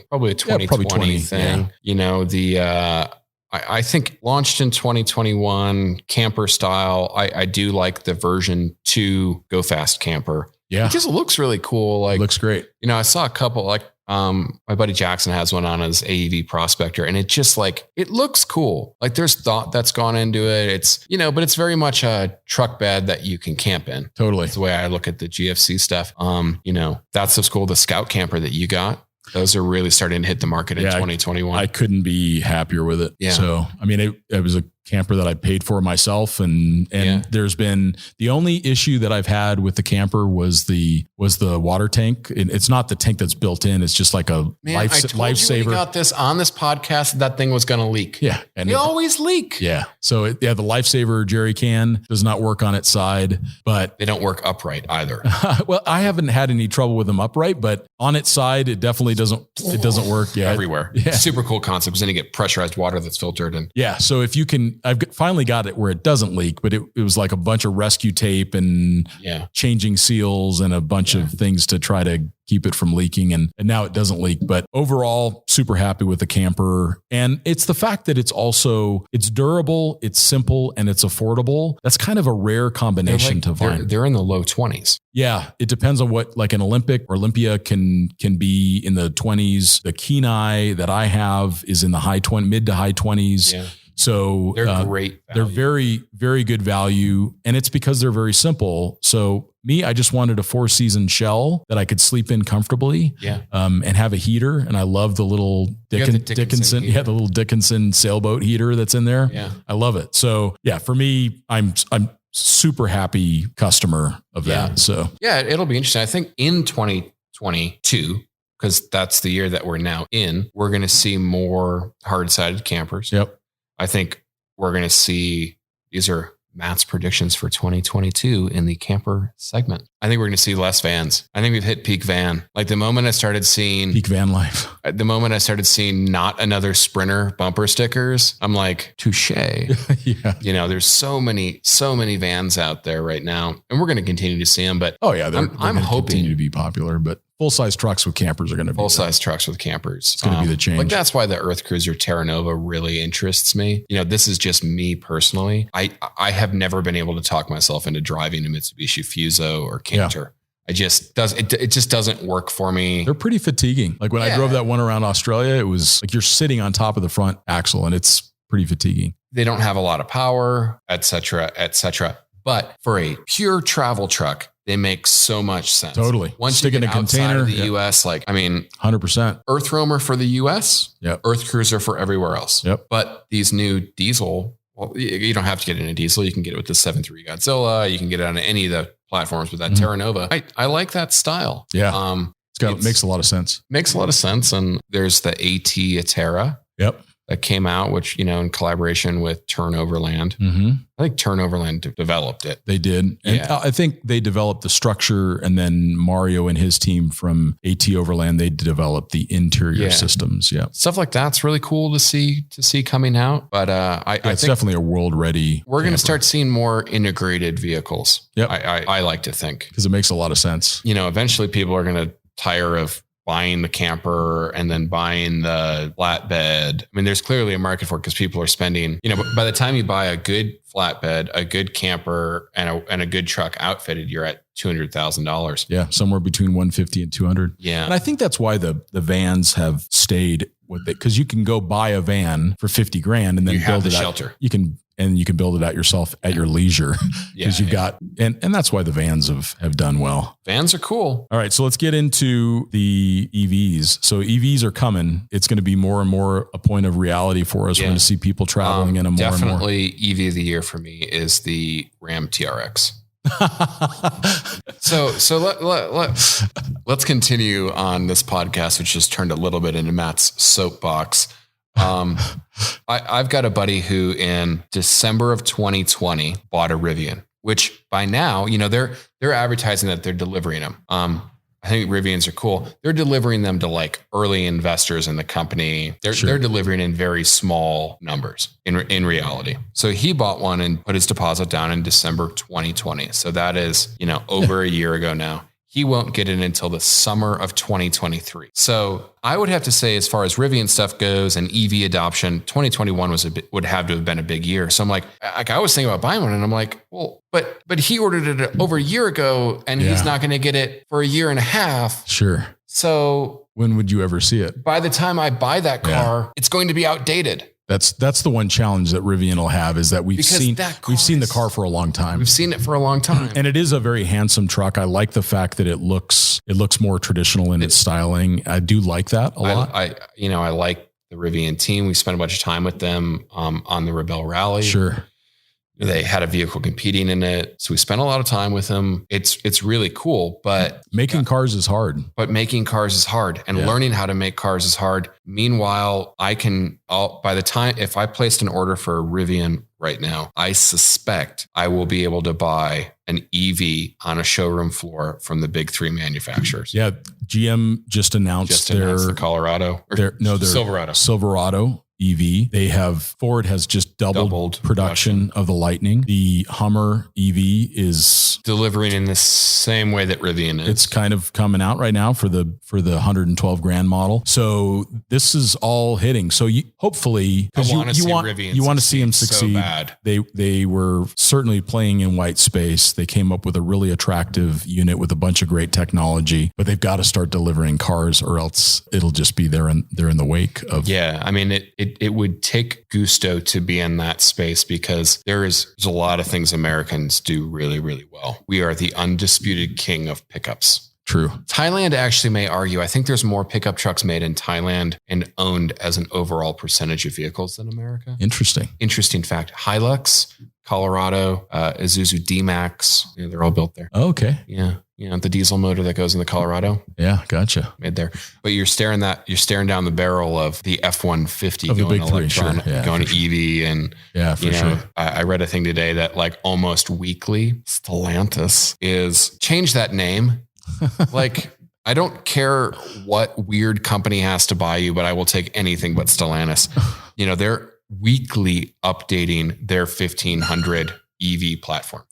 probably a 2020 thing. Yeah. I think launched in 2021 camper style. I do like the version 2 Go Fast camper. Yeah. Because it looks really cool. Like, looks great. I saw a couple, like, my buddy Jackson has one on his AEV Prospector, and it just it looks cool. Like there's thought that's gone into it. It's, but it's very much a truck bed that you can camp in. Totally. That's the way I look at the GFC stuff. That stuff's cool. The Scout camper that you got, those are really starting to hit the market in 2021. I couldn't be happier with it. Yeah. So, I mean, it was a camper that I paid for myself. And there's been the only issue that I've had with the camper was the water tank. It's not the tank that's built in. It's just like a lifesaver. We got this on this podcast. That thing was going to leak. Yeah. And they always leak. Yeah. So the lifesaver jerry can does not work on its side, but they don't work upright either. Well, I haven't had any trouble with them upright, but on its side, it definitely doesn't work. Yeah. Everywhere. Yeah. Super cool concept. Because then you get pressurized water that's filtered. And so if you can, I've finally got it where it doesn't leak, but it was like a bunch of rescue tape and changing seals and a bunch of things to try to keep it from leaking. And now it doesn't leak, but overall super happy with the camper. And it's the fact that it's durable, it's simple, and it's affordable. That's kind of a rare combination to find. They're in the low 20s. Yeah. It depends on what, like an Olympia can be in the 20s. The Kenai that I have is in the mid to high 20s. Yeah. So They're great value. They're very, very good value. And it's because they're very simple. So I just wanted a 4-season shell that I could sleep in comfortably, and have a heater. And I love the little Dickinson, the little Dickinson sailboat heater that's in there. Yeah. I love it. So for me, I'm super happy customer of that. So it'll be interesting. I think in 2022, because that's the year that we're now in, we're going to see more hard-sided campers. Yep. I think we're going to see, these are Matt's predictions for 2022 in the camper segment. I think we're going to see less vans. I think we've hit peak van. Like the moment I started seeing peak van life, the moment I started seeing not another Sprinter bumper stickers, I'm like, touche. Yeah. There's so many vans out there right now, and we're going to continue to see them. But I'm hoping continue to be popular, but full-size trucks with campers are going to be full-size trucks with campers. It's going to be the change. Like that's why the Earth Cruiser Terra Nova really interests me. This is just me personally. I have never been able to talk myself into driving a Mitsubishi Fuso or Canter. It just doesn't work for me. They're pretty fatiguing. Like when I drove that one around Australia, it was like you're sitting on top of the front axle, and it's pretty fatiguing. They don't have a lot of power, et cetera, et cetera. But for a pure travel truck, they make so much sense. Totally. Once stick you in get a container, outside of the US, 100%. Earth Roamer for the US, Yep. Earth Cruiser for everywhere else. Yep. But these new diesel, well, you don't have to get in a diesel. You can get it with the 7.3 Godzilla. You can get it on any of the platforms with that Terra Nova. I like that style. Yeah. It makes a lot of sense. Makes a lot of sense. And there's the AT Atera. Yep. That came out, which, in collaboration with Turnoverland. Mm-hmm. I think Turnoverland developed it. They did. And I think they developed the structure, and then Mario and his team from AT Overland, they developed the interior systems. Yeah. Stuff like that's really cool to see coming out. But I it's think definitely a world ready. We're going to start seeing more integrated vehicles. Yep. I like to think. Because it makes a lot of sense. Eventually people are going to tire of buying the camper and then buying the flatbed. I mean, there's clearly a market for it because people are spending, by the time you buy a good flatbed, a good camper, and a good truck outfitted, you're at $200,000. Yeah. Somewhere between 150 and 200. Yeah. And I think that's why the vans have stayed with it. Cause you can go buy a van for 50 grand and then build it shelter. You can build it out yourself at your leisure because you've got, and that's why the vans have done well. Vans are cool. All right. So let's get into the EVs. So EVs are coming. It's going to be more and more a point of reality for us. We're going to see people traveling in a more definitely and more. EV of the year for me is the Ram TRX. So let's continue on this podcast, which just turned a little bit into Matt's soapbox. I've got a buddy who in December of 2020 bought a Rivian, which by now, they're advertising that they're delivering them. I think Rivians are cool. They're delivering them to like early investors in the company. They're delivering in very small numbers in reality. So he bought one and put his deposit down in December 2020. So that is, over a year ago now. He won't get it until the summer of 2023. So I would have to say, as far as Rivian stuff goes and EV adoption, 2021 would have to have been a big year. So I'm like I was thinking about buying one, and I'm like, well, but he ordered it over a year ago, and he's not going to get it for a year and a half. Sure. So when would you ever see it? By the time I buy that car, it's going to be outdated. That's the one challenge that Rivian will have is that we've seen the car for a long time. We've seen it for a long time. And it is a very handsome truck. I like the fact that it looks more traditional in its styling. I do like that a lot. I like the Rivian team. We spent a bunch of time with them on the Rebel Rally. Sure. They had a vehicle competing in it. So we spent a lot of time with them. It's really cool, but making cars is hard. And learning how to make cars is hard. Meanwhile, by the time, if I placed an order for a Rivian right now, I suspect I will be able to buy an EV on a showroom floor from the big three manufacturers. Yeah. GM just announced the Colorado. Their Silverado EV. Ford has just doubled production of the Lightning. The Hummer EV is delivering in the same way that Rivian is. It's kind of coming out right now for the 112 grand model. So this is all hitting. So hopefully, because you want to see them succeed. So bad. They were certainly playing in white space. They came up with a really attractive unit with a bunch of great technology, but they've got to start delivering cars, or else it'll just be there in the wake of. Yeah, I mean it it would take gusto to be in that space, because there's a lot of things Americans do really, really well. We are the undisputed king of pickups. True. Thailand actually may argue, I think there's more pickup trucks made in Thailand and owned as an overall percentage of vehicles than America. Interesting fact. Hilux, Colorado, Isuzu D-Max, they're all built there. Oh, okay. Yeah. The diesel motor that goes in the Colorado. Yeah, gotcha. Made there. But you're staring down the barrel of the F-150 of the going big three, electronic, sure. going EV. And sure. I read a thing today that like almost weekly, Stellantis is change that name. Like, I don't care what weird company has to buy you, but I will take anything but Stellantis. They're weekly updating their 1500 EV platform.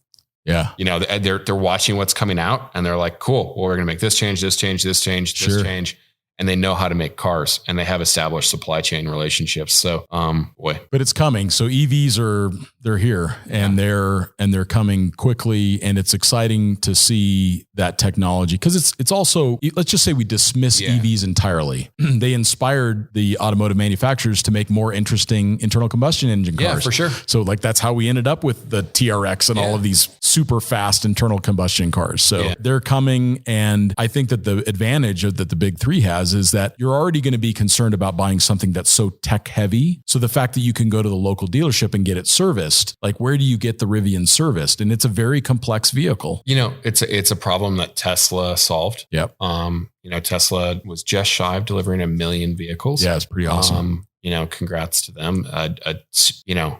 Yeah. They're watching what's coming out and they're like, cool, well, we're going to make this change, this change, this change, this change. And they know how to make cars and they have established supply chain relationships. So, but it's coming. So EVs they're here and they're coming quickly, and it's exciting to see that technology, because it's also, let's just say we dismiss EVs entirely. They inspired the automotive manufacturers to make more interesting internal combustion engine cars. Yeah, for sure. So like that's how we ended up with the TRX and all of these super fast internal combustion cars. So they're coming, and I think that the advantage that the big three has is that you're already going to be concerned about buying something that's so tech heavy. So the fact that you can go to the local dealership and get it serviced, like where do you get the Rivian serviced? And it's a very complex vehicle. It's a problem that Tesla solved. Yep. Tesla was just shy of delivering 1 million vehicles. Yeah, it's pretty awesome. Congrats to them.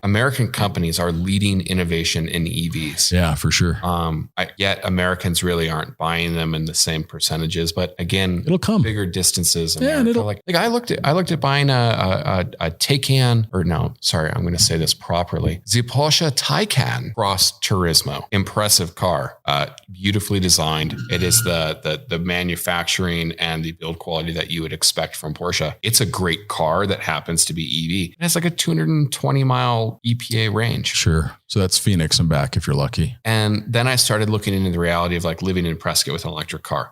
American companies are leading innovation in EVs. Yeah, for sure. Yet Americans really aren't buying them in the same percentages. But again, it'll come bigger distances. Yeah, and I looked at buying a Taycan, or no, sorry, I'm going to say this properly. The Porsche Taycan Cross Turismo. Impressive car, beautifully designed. It is the manufacturing and the build quality that you would expect from Porsche. It's a great car that happens to be EV. It has like a 220 mile EPA range. Sure. So that's Phoenix and back if you're lucky. And then I started looking into the reality of like living in Prescott with an electric car.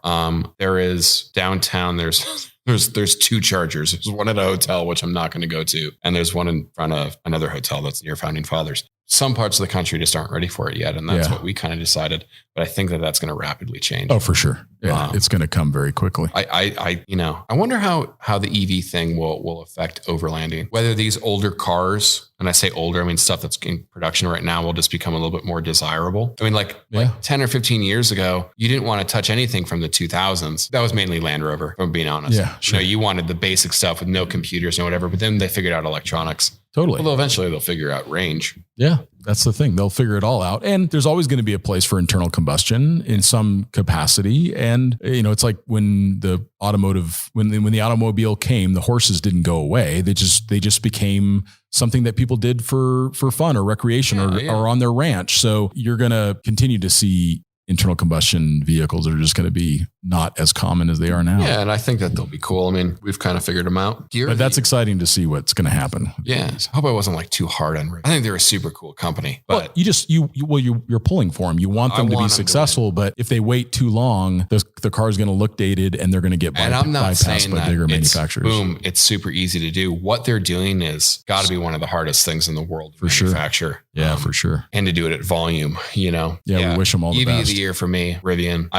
There is downtown, there's 2 chargers. There's one at a hotel, which I'm not going to go to. And there's one in front of another hotel that's near Founding Fathers. Some parts of the country just aren't ready for it yet. And that's what we kind of decided. But I think that that's going to rapidly change. Oh, for sure. Yeah, it's going to come very quickly. I wonder how the EV thing will affect overlanding. Whether these older cars, and I say older, I mean stuff that's in production right now, will just become a little bit more desirable. I mean, like 10 or 15 years ago, you didn't want to touch anything from the 2000s. That was mainly Land Rover, if I'm being honest. Yeah, sure. You wanted the basic stuff with no computers and whatever, but then they figured out electronics. Totally. Although eventually they'll figure out range. Yeah, that's the thing. They'll figure it all out. And there's always going to be a place for internal combustion in some capacity. And, it's like when the automobile came, the horses didn't go away. They just became something that people did for fun or recreation or on their ranch. So you're going to continue to see internal combustion vehicles that are just going to be not as common as they are now. Yeah, and I think that they'll be cool. I mean, we've kind of figured them out. But that's exciting to see what's going to happen. Yeah, I hope I wasn't like too hard on Rivian. I think they're a super cool company. But you're pulling for them. You want them to be successful, but if they wait too long, the car's going to look dated and they're going to get bypassed by bigger manufacturers. Boom, it's super easy to do. What they're doing is got to be one of the hardest things in the world to manufacture. Sure. Yeah, for sure. And to do it at volume, Yeah, we wish them all the best. EV of the year for me, Rivian.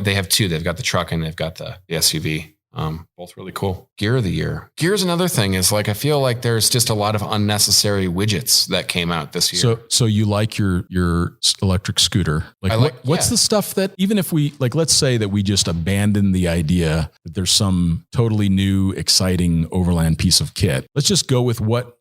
They have 2. They've got the truck and they've got the SUV. Both really cool. Gear of the year. Gear's another thing is like, I feel like there's just a lot of unnecessary widgets that came out this year. So you like your electric scooter? What's the stuff that, even if we let's say that we just abandon the idea that there's some totally new, exciting overland piece of kit. Let's just go with what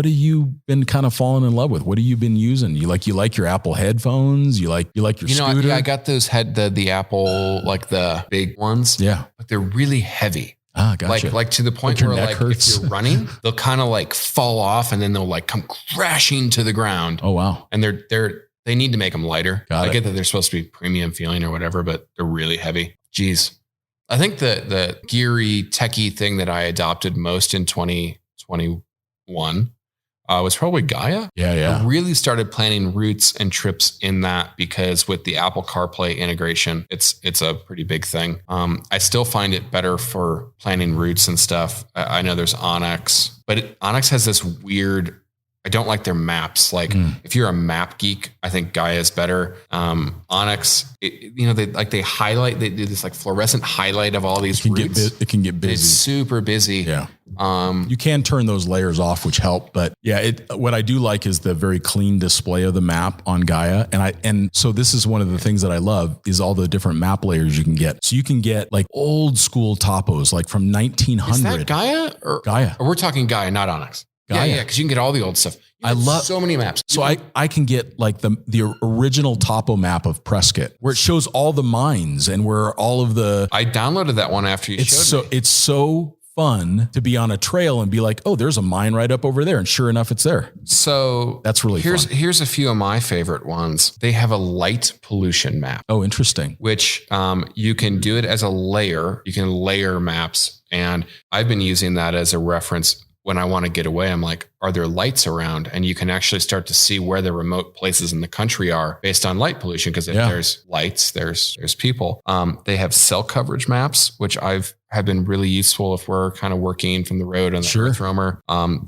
have you been kind of falling in love with? What have you been using? You like your Apple headphones? You like your scooter? I got those the Apple, like the big ones. Yeah. But they're really heavy. Ah, gotcha. Like to the point where if you're running, they'll kind of fall off and then they'll come crashing to the ground. Oh, wow. And they need to make them lighter. I get that they're supposed to be premium feeling or whatever, but they're really heavy. Jeez. I think the geary techie thing that I adopted most in 2021 was probably Gaia. Yeah. I really started planning routes and trips in that because with the Apple CarPlay integration, it's a pretty big thing. I still find it better for planning routes and stuff. I know there's Onyx, but Onyx has this weird, I don't like their maps. Like if you're a map geek, I think Gaia is better. Onyx, they highlight, they do this like fluorescent highlight of all these routes. It can get busy. It's super busy. Yeah. You can turn those layers off, which help, but yeah, what I do like is the very clean display of the map on Gaia. And so this is one of the things that I love is all the different map layers you can get. So you can get like old school topos, like from 1900. Is that Gaia or Gaia? Or we're talking Gaia, not Onyx. Gaia. Yeah, because you can get all the old stuff. I love so many maps. So I can get like the original topo map of Prescott, where it shows all the mines and where all of the. I downloaded that one after you showed me. It's so fun to be on a trail and be like, oh, there's a mine right up over there, and sure enough, it's there. So that's really fun. Here's a few of my favorite ones. They have a light pollution map. Oh, interesting. Which you can do it as a layer. You can layer maps, and I've been using that as a reference. When I want to get away, I'm like, are there lights around? And you can actually start to see where the remote places in the country are based on light pollution. Because if there's lights, there's people. They have cell coverage maps, which have been really useful if we're kind of working from the road on the Earth Roamer.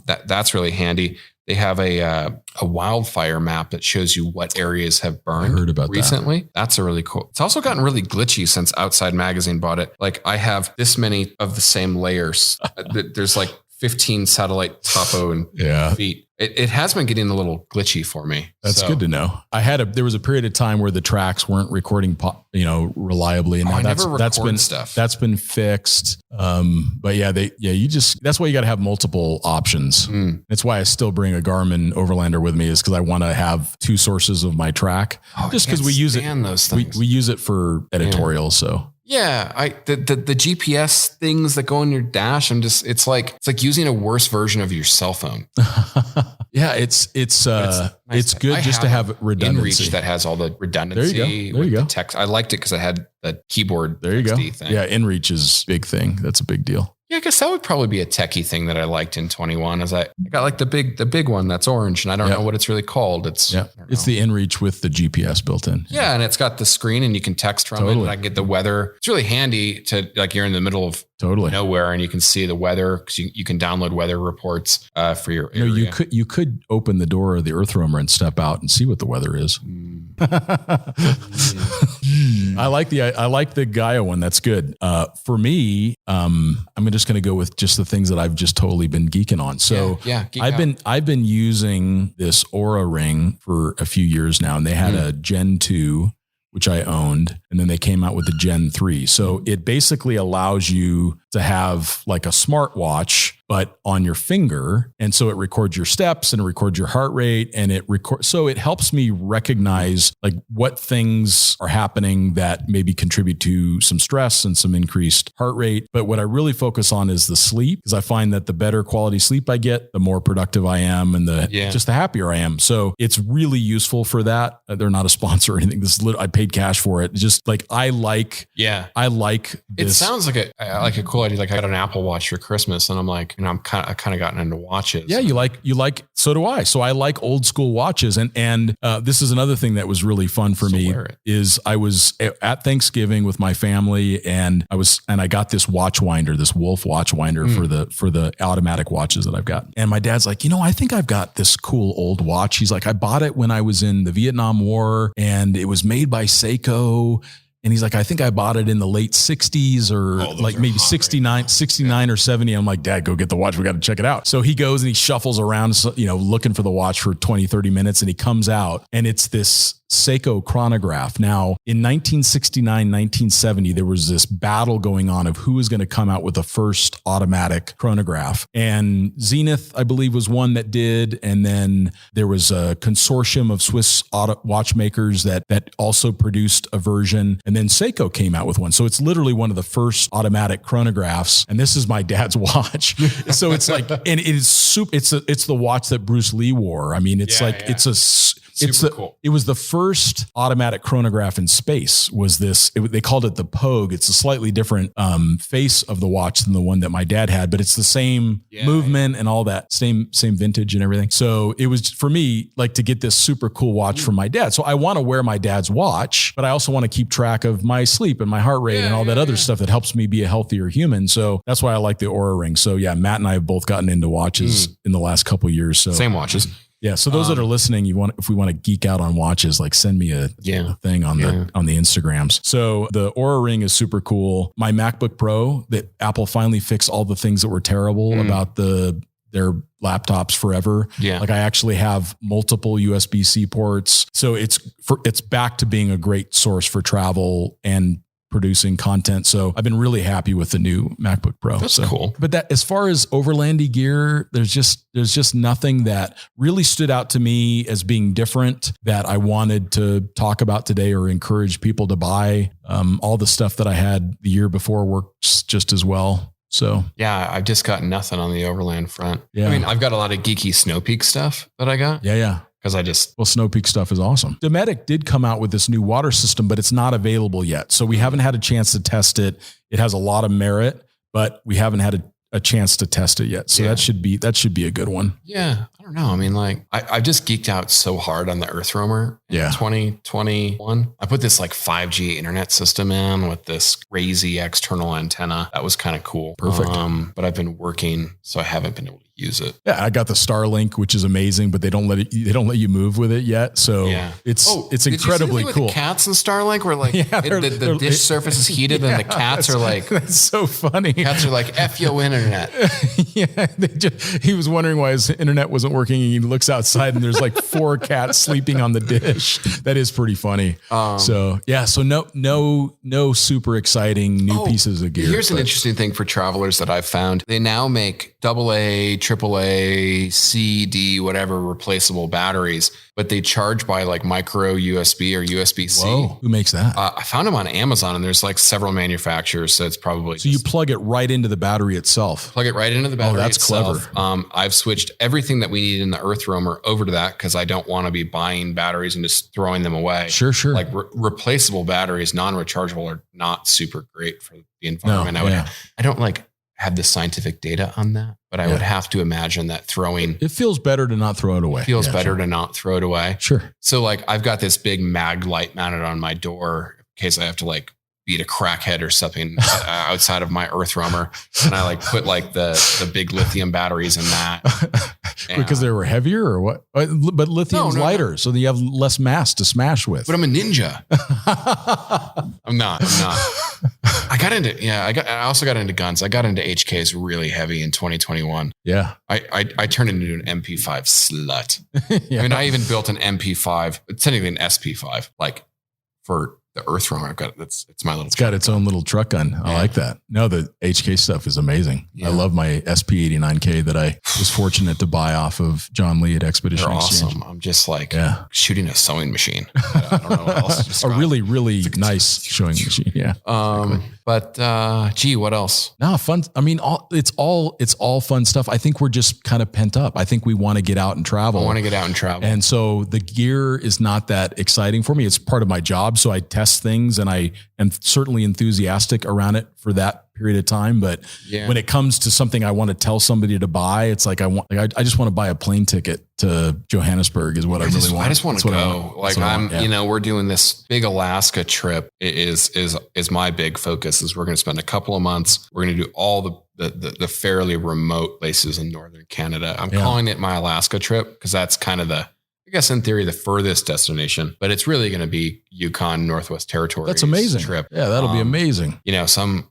That's really handy. They have a wildfire map that shows you what areas have burned. I heard about recently. That's a really cool. It's also gotten really glitchy since Outside Magazine bought it. Like I have this many of the same layers. There's like 15 satellite topo and feet. It has been getting a little glitchy for me. That's good to know. There was a period of time where the tracks weren't recording, reliably, and now that's been fixed. But that's why you got to have multiple options. That's why I still bring a Garmin Overlander with me, is because I want to have two sources of my track, just because we use it. Those things. We use it for editorial, so. Yeah, the GPS things that go on your dash. It's like using a worse version of your cell phone. Yeah, it's nice good just to have redundancy. InReach that has all the redundancy. There you go. The text. I liked it because I had the keyboard. There you go. Thing. Yeah, InReach is a big thing. That's a big deal. Yeah, I guess that would probably be a techie thing that I liked in 21. Is I got like the big one that's orange, and I don't know what it's really called. It's the InReach with the GPS built in. Yeah, and it's got the screen, and you can text from it. And I can get the weather. It's really handy to like you're in the middle of nowhere, and you can see the weather because you can download weather reports for your area. You could open the door of the Earth Roamer and step out and see what the weather is. I like the Gaia one. That's good. For me, I'm just going to go with just the things that I've just totally been geeking on. So I've been using this Aura ring for a few years now, and they had a Gen 2, which I owned, and then they came out with the Gen 3. So it basically allows you to have like a smartwatch, but on your finger. And so it records your steps and it records your heart rate, and so it helps me recognize like what things are happening that maybe contribute to some stress and some increased heart rate. But what I really focus on is the sleep, because I find that the better quality sleep I get, the more productive I am, and just the happier I am. So it's really useful for that. They're not a sponsor or anything. I paid cash for it. Just like, I like this. It sounds like a cool idea. Like I got an Apple Watch for Christmas, and I'm like, I kind of gotten into watches. Yeah, you like. So do I. So I like old school watches, and this is another thing that was really fun for me. Is I was at Thanksgiving with my family, and I got this watch winder, this Wolf watch winder for the automatic watches that I've got. And my dad's like, I think I've got this cool old watch. He's like, I bought it when I was in the Vietnam War, and it was made by Seiko. And he's like, I think I bought it in the late 60s or like maybe 69 or 70. I'm like, Dad, go get the watch. We got to check it out. So he goes and he shuffles around, looking for the watch for 20, 30 minutes. And he comes out, and it's this Seiko chronograph. Now, in 1969, 1970, there was this battle going on of who was going to come out with the first automatic chronograph. And Zenith, I believe, was one that did. And then there was a consortium of Swiss watchmakers that also produced a version. And then Seiko came out with one. So it's literally one of the first automatic chronographs. And this is my dad's watch. So it's like, and it is it's the watch that Bruce Lee wore. I mean, it's cool. It was the first automatic chronograph in space. They called it the Pogue. It's a slightly different face of the watch than the one that my dad had, but it's the same movement and all that, same vintage and everything. So it was for me like to get this super cool watch from my dad. So I want to wear my dad's watch, but I also want to keep track of my sleep and my heart rate and all that other stuff that helps me be a healthier human. So that's why I like the Oura Ring. So yeah, Matt and I have both gotten into watches in the last couple of years. So same watches. Yeah. So those that are listening, if we want to geek out on watches, like send me a thing on the Instagrams. So the Oura Ring is super cool. My MacBook Pro that Apple finally fixed all the things that were terrible about their laptops forever. Yeah. Like I actually have multiple USB-C ports. So it's back to being a great source for travel and producing content. So I've been really happy with the new MacBook Pro. That's cool. But that as far as overlandy gear, there's just nothing that really stood out to me as being different that I wanted to talk about today or encourage people to buy. All the stuff that I had the year before works just as well. So yeah, I've just got nothing on the overland front. Yeah. I mean, I've got a lot of geeky Snow Peak stuff that I got. Yeah. Because Snow Peak stuff is awesome. Dometic did come out with this new water system, but it's not available yet. So we haven't had a chance to test it. It has a lot of merit, but we haven't had a chance to test it yet. So that should be a good one. Yeah. I don't know. I mean, like I've just geeked out so hard on the Earth Roamer in 2021. I put this like 5G internet system in with this crazy external antenna. That was kind of cool. Perfect. But I've been working, so I haven't been able to use it. Yeah, I got the Starlink, which is amazing, but they don't let you move with it yet. So it's incredibly cool. With the cats and Starlink, where like the dish surface is heated and the cats are like, that's so funny. Cats are like, F yo internet. He was wondering why his internet wasn't working, and he looks outside and there's like 4 cats sleeping on the dish. That is pretty funny. So no super exciting new pieces of gear. Here's an interesting thing for travelers that I've found. They now make AA, AAA, C, D, whatever replaceable batteries, but they charge by like micro USB or USB-C. Whoa, who makes that? I found them on Amazon, and there's like several manufacturers, so it's probably you plug it right into the battery itself. Plug it right into the battery. Oh, that's itself. clever. I've switched everything that we need in the Earth Roamer over to that because I don't want to be buying batteries and just throwing them away. Sure. Like replaceable batteries, non-rechargeable, are not super great for the environment. I don't like have the scientific data on that, but I would have to imagine that it feels better to not throw it away. To not throw it away. Sure. So like I've got this big mag light mounted on my door in case I have to like beat a crackhead or something outside of my Earth Roamer. And I like put like the big lithium batteries in that. Because they were heavier or what? But lithium's lighter, so you have less mass to smash with. But I'm a ninja. I'm not. I also got into guns. I got into HKs really heavy in 2021. Yeah. I turned into an MP5 slut. I mean, I even built an MP5, technically an SP5, like for the Earth Roamer. It's my little. It's got its own little truck gun. I like that. No, the HK stuff is amazing. Yeah. I love my SP89K that I was fortunate to buy off of John Lee at Expedition Exchange. Awesome. I'm just like shooting a sewing machine. I don't know what else to a really, really nice sewing machine. Yeah. But what else? No, fun. I mean, it's all fun stuff. I think we're just kind of pent up. I think we want to get out and travel. And so the gear is not that exciting for me. It's part of my job. So I test things and I am certainly enthusiastic around it for that period of time. But when it comes to something I want to tell somebody to buy, it's like I just want to buy a plane ticket to Johannesburg is what I really want. I just want to go. We're doing this big Alaska trip is my big focus. Is we're going to spend a couple of months. We're going to do all the fairly remote places in northern Canada. I'm calling it my Alaska trip because that's kind of I guess in theory, the furthest destination, but it's really going to be Yukon Northwest Territories. That's amazing. Trip. Yeah, that'll be amazing.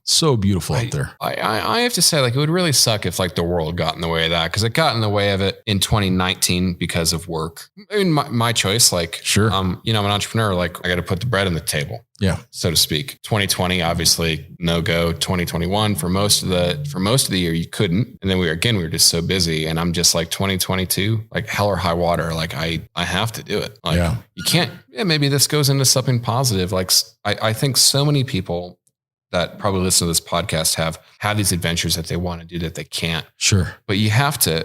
So beautiful out there. I have to say, like, it would really suck if like the world got in the way of that, because it got in the way of it in 2019 because of work. I mean, my choice. Like, sure. I'm an entrepreneur. Like, I got to put the bread on the table. Yeah, so to speak. 2020, obviously no go. 2021 for most of the year you couldn't, and then we were just so busy. And I'm just like 2022, like hell or high water. Like I have to do it. Like you can't. Yeah, maybe this goes into something positive. Like I think so many people that probably listen to this podcast have these adventures that they want to do that they can't. Sure, but you have to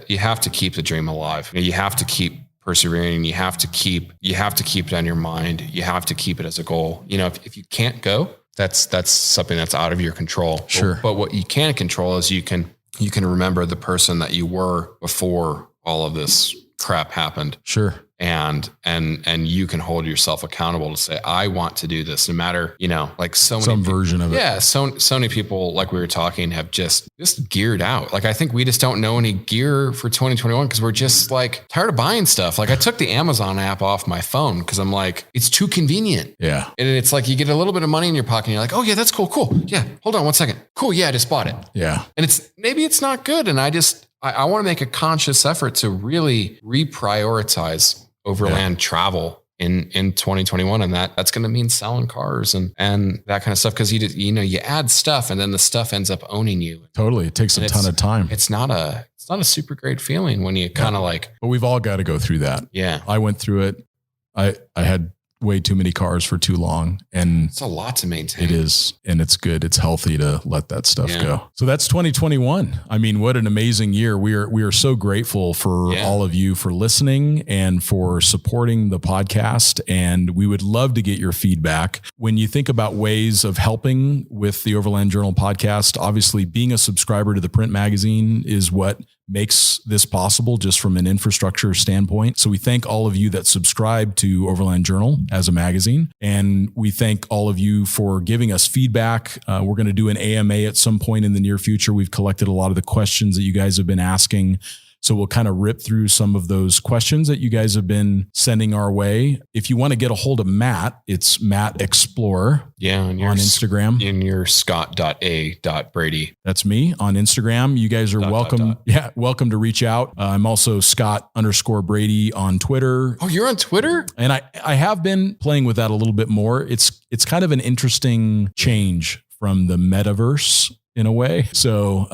keep the dream alive. You have to keep persevering. You have to keep it on your mind. You have to keep it as a goal. You know, if you can't go, that's something that's out of your control. Sure. But what you can control is you can remember the person that you were before all of this crap happened. Sure. And you can hold yourself accountable to say, I want to do this, no matter, you know, like so many some version of it. Yeah. So many people, like we were talking, have just geared out. Like, I think we just don't know any gear for 2021 because we're just like tired of buying stuff. Like, I took the Amazon app off my phone because I'm like, it's too convenient. Yeah. And it's like, you get a little bit of money in your pocket and you're like, oh yeah, that's cool. Yeah. Hold on 1 second. Cool. Yeah. I just bought it. Yeah. And maybe it's not good. And I want to make a conscious effort to really reprioritize overland travel in 2021. And that's going to mean selling cars and that kind of stuff. Cause you add stuff and then the stuff ends up owning you. Totally. It takes a ton of time. It's not a super great feeling when you kind of like, but we've all got to go through that. Yeah. I went through it. I had way too many cars for too long. And it's a lot to maintain. It is. And it's good. It's healthy to let that stuff go. So that's 2021. I mean, what an amazing year. We are so grateful for all of you for listening and for supporting the podcast. And we would love to get your feedback. When you think about ways of helping with the Overland Journal podcast, obviously being a subscriber to the print magazine is what makes this possible just from an infrastructure standpoint. So we thank all of you that subscribe to Overland Journal as a magazine. And we thank all of you for giving us feedback. We're going to do an AMA at some point in the near future. We've collected a lot of the questions that you guys have been asking. So we'll kind of rip through some of those questions that you guys have been sending our way. If you want to get a hold of Matt, it's Matt Explorer on Instagram. In your Scott.A.Brady. That's me on Instagram. You guys are welcome. Yeah, welcome to reach out. I'm also Scott_Brady on Twitter. Oh, you're on Twitter? And I have been playing with that a little bit more. It's kind of an interesting change from the metaverse in a way. So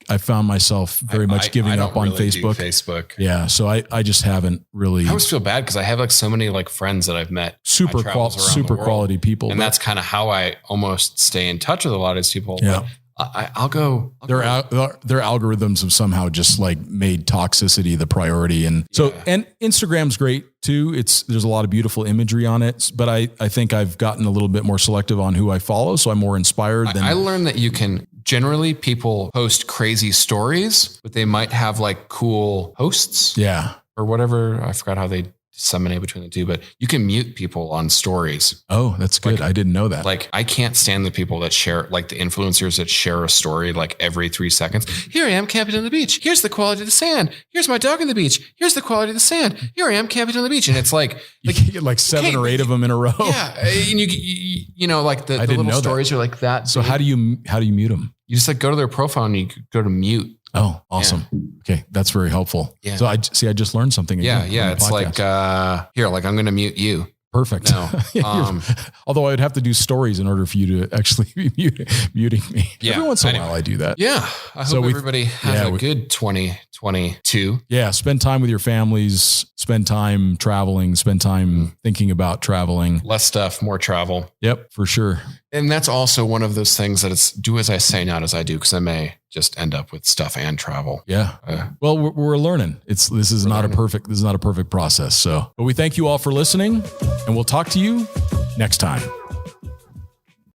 I found myself very much giving up on really Facebook. Yeah. So I just haven't really. I always feel bad because I have like so many like friends that I've met. Super quality people. And that's kind of how I almost stay in touch with a lot of these people. Yeah. I'll go. Their algorithms have somehow just like made toxicity the priority. And so, and Instagram's great too. There's a lot of beautiful imagery on it, but I think I've gotten a little bit more selective on who I follow. So I'm more inspired than. I learned that you can generally people post crazy stories, but they might have like cool hosts. Yeah. Or whatever. I forgot how they disseminate between the two, but you can mute people on stories. Oh, that's good. I didn't know that. Like, I can't stand the people that share, like the influencers that share a story like every 3 seconds. Here I am camping on the beach. Here's the quality of the sand. Here's my dog on the beach. Here's the quality of the sand. Here I am camping on the beach. And it's like you get like 7 or 8 of them in a row. Yeah. And you know, like the little stories are like that. So how do you mute them? You just like go to their profile and you go to mute. Oh, awesome. Yeah. Okay. That's very helpful. Yeah. So I just learned something. Again yeah. It's like, here, like I'm going to mute you. Perfect. No. Although I would have to do stories in order for you to actually be muting me. Yeah. Every once in a while I do that. Yeah. I hope everybody has a good 2022. Yeah. Spend time with your families, spend time traveling, spend time thinking about traveling. Less stuff, more travel. Yep, for sure. And that's also one of those things that it's do as I say, not as I do, because I may just end up with stuff and travel. Yeah. Well, we're learning. This is not a perfect process. So, but we thank you all for listening, and we'll talk to you next time.